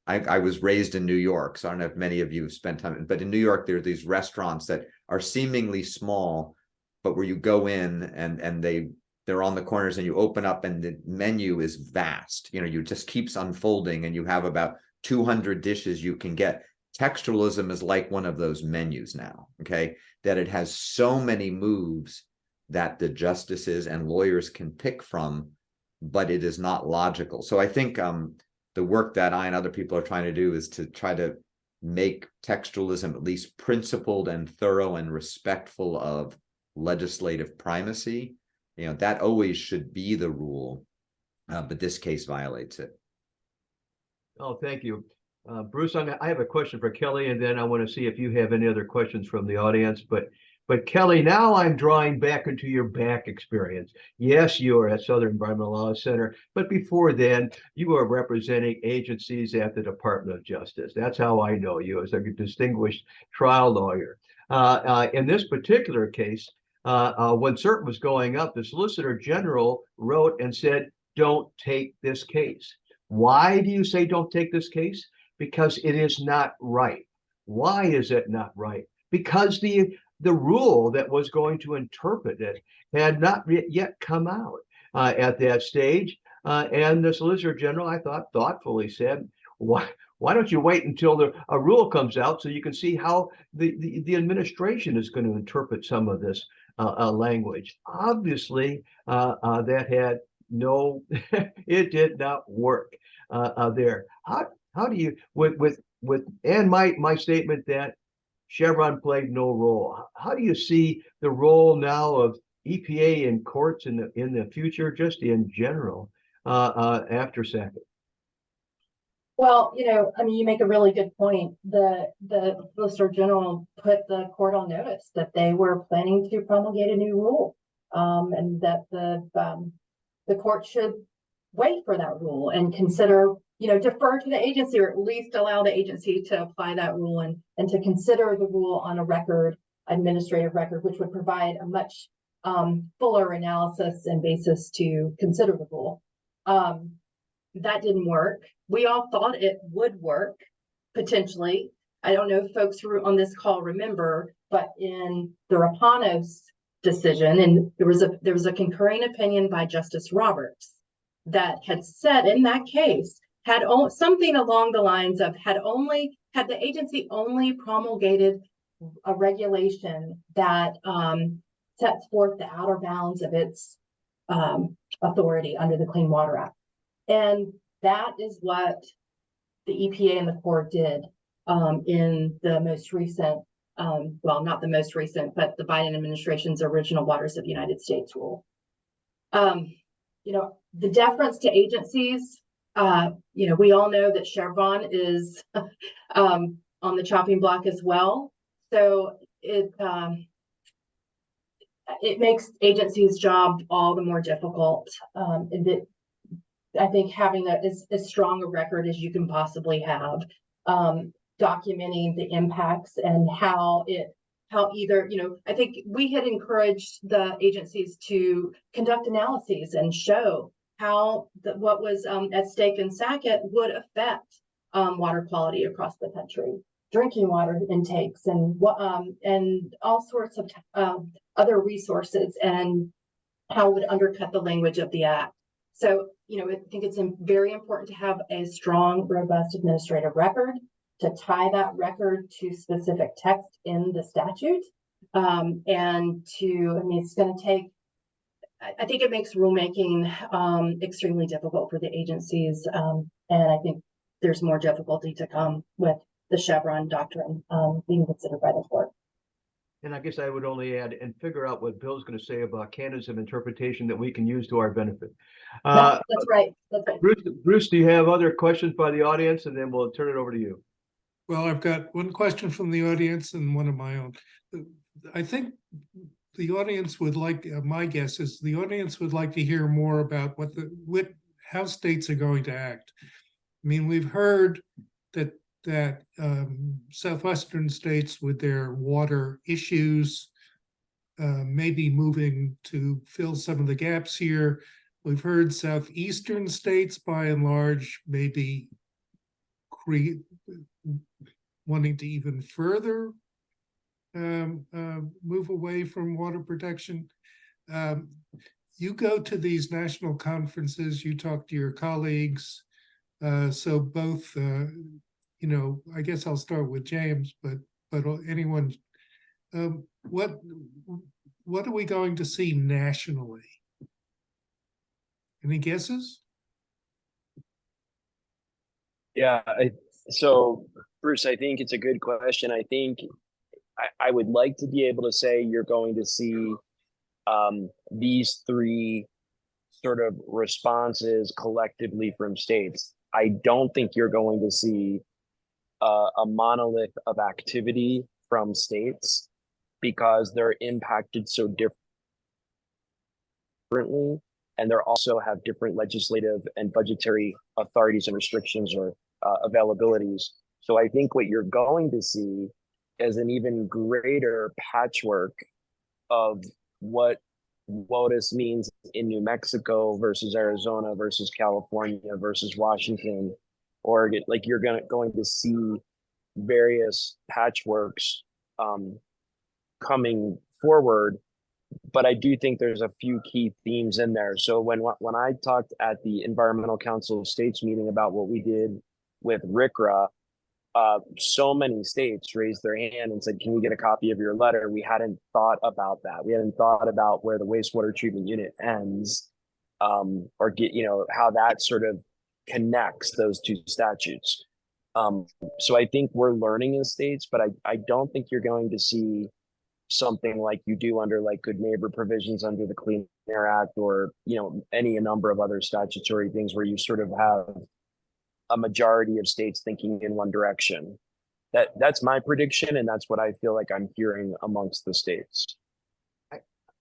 I was raised in New York, so I don't know if many of you have spent time, but in New York, there are these restaurants that are seemingly small, but where you go in and they're on the corners and you open up and the menu is vast. You just keeps unfolding and you have about 200 dishes you can get. Textualism is like one of those menus now, okay? That it has so many moves that the justices and lawyers can pick from, but it is not logical. So I think the work that I and other people are trying to do is to try to make textualism at least principled and thorough and respectful of legislative primacy. That always should be the rule, but this case violates it. Oh, thank you. Bruce, I have a question for Kelly, and then I want to see if you have any other questions from the audience. But Kelly, now I'm drawing back into your back experience. Yes, you are at Southern Environmental Law Center, but before then, you were representing agencies at the Department of Justice. That's how I know you, as a distinguished trial lawyer. In this particular case, when cert was going up, the Solicitor General wrote and said, "Don't take this case." Why do you say don't take this case? Because it is not right. Why is it not right? Because the rule that was going to interpret it had not yet come out at that stage. And the Solicitor General, I thought, thoughtfully said, why don't you wait until a rule comes out so you can see how the administration is going to interpret some of this language? Obviously, that had no, it did not work there. How do you, and my statement that Chevron played no role, how do you see the role now of EPA and courts in the future, just in general, after Sackett? Well, I mean, you make a really good point. The Solicitor General put the court on notice that they were planning to promulgate a new rule, and that the court should wait for that rule and consider, defer to the agency, or at least allow the agency to apply that rule and to consider the rule on a record, administrative record, which would provide a much fuller analysis and basis to consider the rule. That didn't work. We all thought it would work, potentially. I don't know if folks who on this call remember, but in the Rapanos decision, and there was a concurring opinion by Justice Roberts that had said in that case, had something along the lines of, had the agency only promulgated a regulation that sets forth the outer bounds of its authority under the Clean Water Act. And that is what the EPA and the Corps did in the most recent, well, not the most recent, but the Biden administration's original Waters of the United States rule. The deference to agencies, we all know that Chevron is on the chopping block as well. So it makes agencies' job all the more difficult. I think having as strong a record as you can possibly have, documenting the impacts and how either, I think we had encouraged the agencies to conduct analyses and show how what was at stake in Sackett would affect water quality across the country, drinking water intakes, and all sorts of other resources, and how it would undercut the language of the act. So, I think it's very important to have a strong, robust administrative record, to tie that record to specific text in the statute, and it's going to take, I think it makes rulemaking extremely difficult for the agencies, and I think there's more difficulty to come with the Chevron doctrine being considered by the court. And I guess I would only add and figure out what Bill's going to say about canons of interpretation that we can use to our benefit. That's right. That's right. Bruce, do you have other questions by the audience? And then we'll turn it over to you. Well, I've got one question from the audience and one of my own. I think the audience would like, my guess is the audience would like to hear more about how states are going to act. I mean, we've heard that southwestern states with their water issues may be moving to fill some of the gaps here. We've heard southeastern states, by and large, maybe wanting to even further move away from water protection. You go to these national conferences, you talk to your colleagues, so both I guess I'll start with James, but anyone, what are we going to see nationally? Any guesses? Yeah, so Bruce, I think it's a good question. I think I would like to be able to say you're going to see these three sort of responses collectively from states. I don't think you're going to see a monolith of activity from states, because they're impacted so differently, and they also have different legislative and budgetary authorities and restrictions or availabilities. So I think what you're going to see is an even greater patchwork of what WOTUS means in New Mexico versus Arizona versus California versus Washington, Oregon. Like, you're going to see various patchworks coming forward, but I do think there's a few key themes in there. So when I talked at the Environmental Council of States meeting about what we did with RCRA, so many states raised their hand and said, can we get a copy of your letter? We hadn't thought about that. We hadn't thought about where the wastewater treatment unit ends, or get, how that sort of connects those two statutes. So I think we're learning in states, but I don't think you're going to see something like you do under like good neighbor provisions under the Clean Air Act, or, you know, any a number of other statutory things where you sort of have a majority of states thinking in one direction. That's my prediction, and that's what I feel like I'm hearing amongst the states.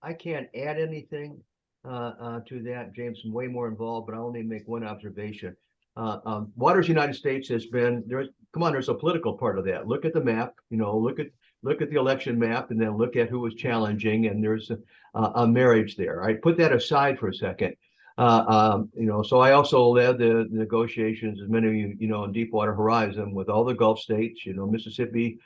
I can't add anything to that. James, I'm way more involved, but I'll only make one observation. Waters United States has been there. Come on, there's a political part of that. Look at the map, you know, look at the election map, and then look at who was challenging, and there's a marriage there. I put that aside for a second. You know, so I also led the negotiations, as many of you know, in Deepwater Horizon with all the Gulf states, you know, Mississippi,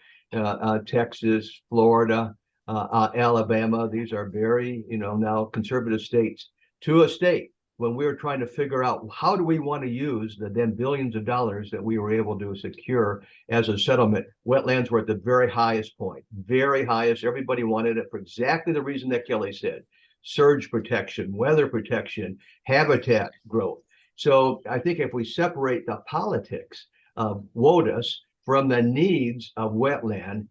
Texas, Florida, Alabama. These are very, you know, now conservative states. To a state, when we were trying to figure out how do we want to use the then billions of dollars that we were able to secure as a settlement, wetlands were at the very highest point, very highest. Everybody wanted it for exactly the reason that Kelly said: surge protection, weather protection, habitat growth. So I think if we separate the politics of WOTUS from the needs of wetland,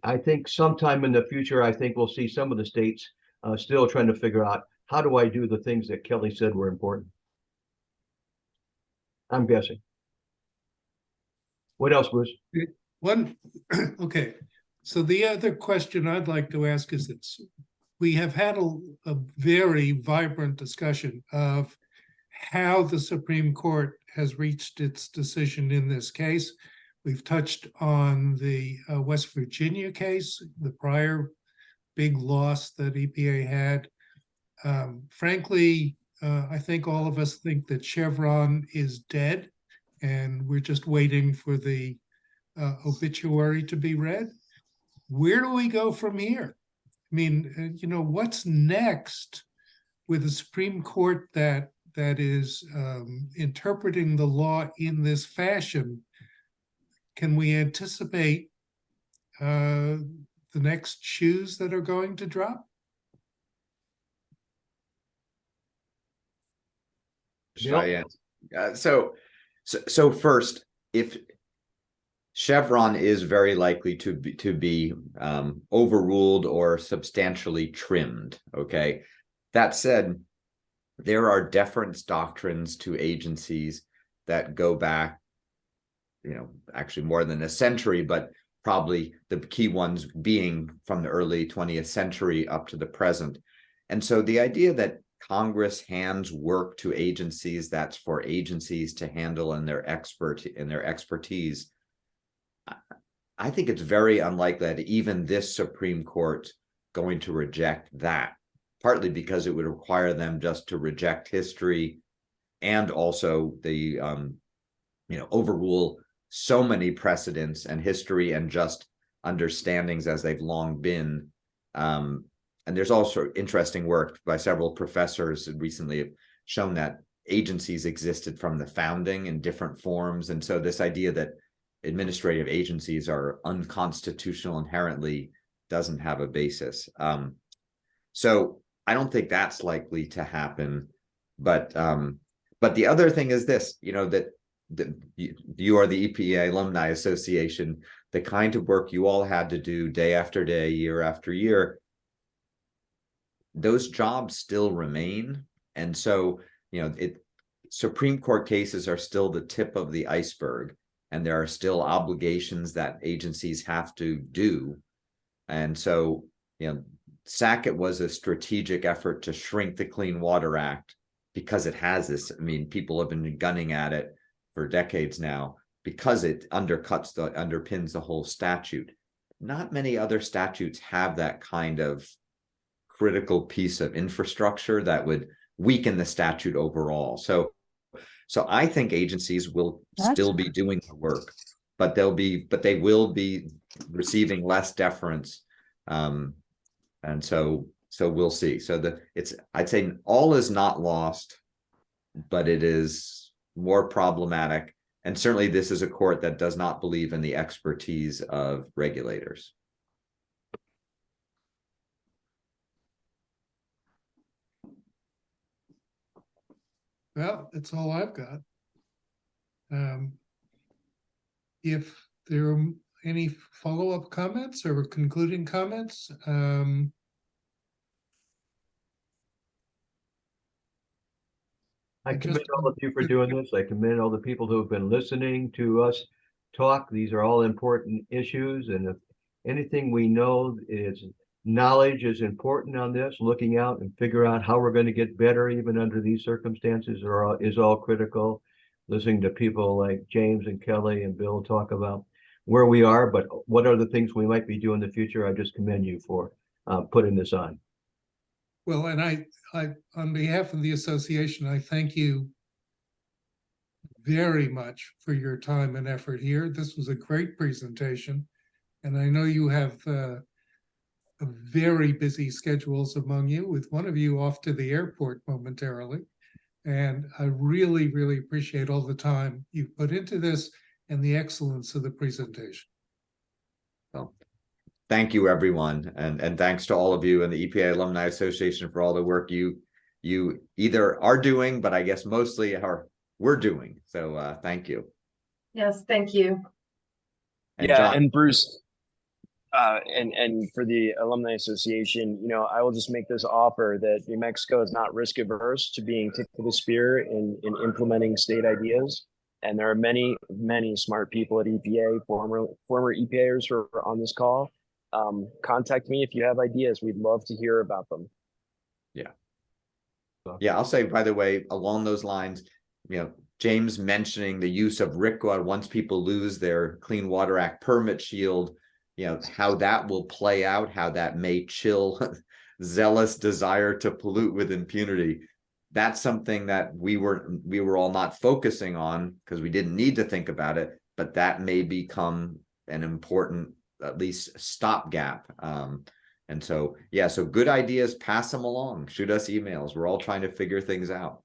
I think sometime in the future, I think we'll see some of the states still trying to figure out, how do I do the things that Kelly said were important? I'm guessing. What else, Bruce? Okay. So the other question I'd like to ask is this. We have had a very vibrant discussion of how the Supreme Court has reached its decision in this case. We've touched on the West Virginia case, the prior big loss that EPA had. Frankly, I think all of us think that Chevron is dead, and we're just waiting for the obituary to be read. Where do we go from here? I mean, you know, what's next with the Supreme Court that is interpreting the law in this fashion? Can we anticipate the next shoes that are going to drop? Should I answer? So first, if Chevron is very likely to be overruled or substantially trimmed. Okay, that said, there are deference doctrines to agencies that go back, you know, actually more than a century, but probably the key ones being from the early 20th century up to the present. And so the idea that Congress hands work to agencies that's for agencies to handle in their expertise, I think it's very unlikely that even this Supreme Court going to reject that, partly because it would require them just to reject history and also the, you know, overrule so many precedents and history and just understandings as they've long been. And there's also interesting work by several professors that recently have shown that agencies existed from the founding in different forms. And so this idea that administrative agencies are unconstitutional inherently doesn't have a basis. So I don't think that's likely to happen. But the other thing is this, you know, that you are the EPA Alumni Association, the kind of work you all had to do day after day, year after year, those jobs still remain. And so, you know, Supreme Court cases are still the tip of the iceberg, and there are still obligations that agencies have to do. And so, you know, Sackett was a strategic effort to shrink the Clean Water Act because it has this, I mean, people have been gunning at it for decades now because it underpins the whole statute. Not many other statutes have that kind of critical piece of infrastructure that would weaken the statute overall. So I think agencies will still be doing the work, but they will be receiving less deference. And so we'll see. So I'd say all is not lost, but it is more problematic. And certainly this is a court that does not believe in the expertise of regulators. Well, that's all I've got. If there are any follow-up comments or concluding comments? I I just- commend all of you for doing this. I commend all the people who have been listening to us talk. These are all important issues, and if anything we know is knowledge is important on this, looking out and figure out how we're going to get better even under these circumstances is all critical. Listening to people like James and Kelly and Bill talk about where we are, but what are the things we might be doing in the future. I just commend you for putting this on. Well, and I, on behalf of the association, I thank you very much for your time and effort here. This was a great presentation, and I know you have a very busy schedules among you, with one of you off to the airport momentarily. And I really, really appreciate all the time you've put into this and the excellence of the presentation. So, thank you, everyone, and thanks to all of you and the EPA Alumni Association for all the work you either are doing, but I guess mostly we're doing. So thank you. Yes, thank you. And Yeah, John, and Bruce, and for the Alumni Association, you know, I will just make this offer that New Mexico is not risk averse to being tip of the spear in implementing state ideas. And there are many, many smart people at EPA, former EPAers who are on this call. Contact me if you have ideas. We'd love to hear about them. yeah, I'll say, by the way, along those lines, James mentioning the use of RCWA once people lose their Clean Water Act permit shield, how that will play out, how that may chill zealous desire to pollute with impunity. That's something that we were all not focusing on because we didn't need to think about it, but that may become an important, at least, stopgap. And so, yeah, so good ideas, pass them along, shoot us emails. We're all trying to figure things out.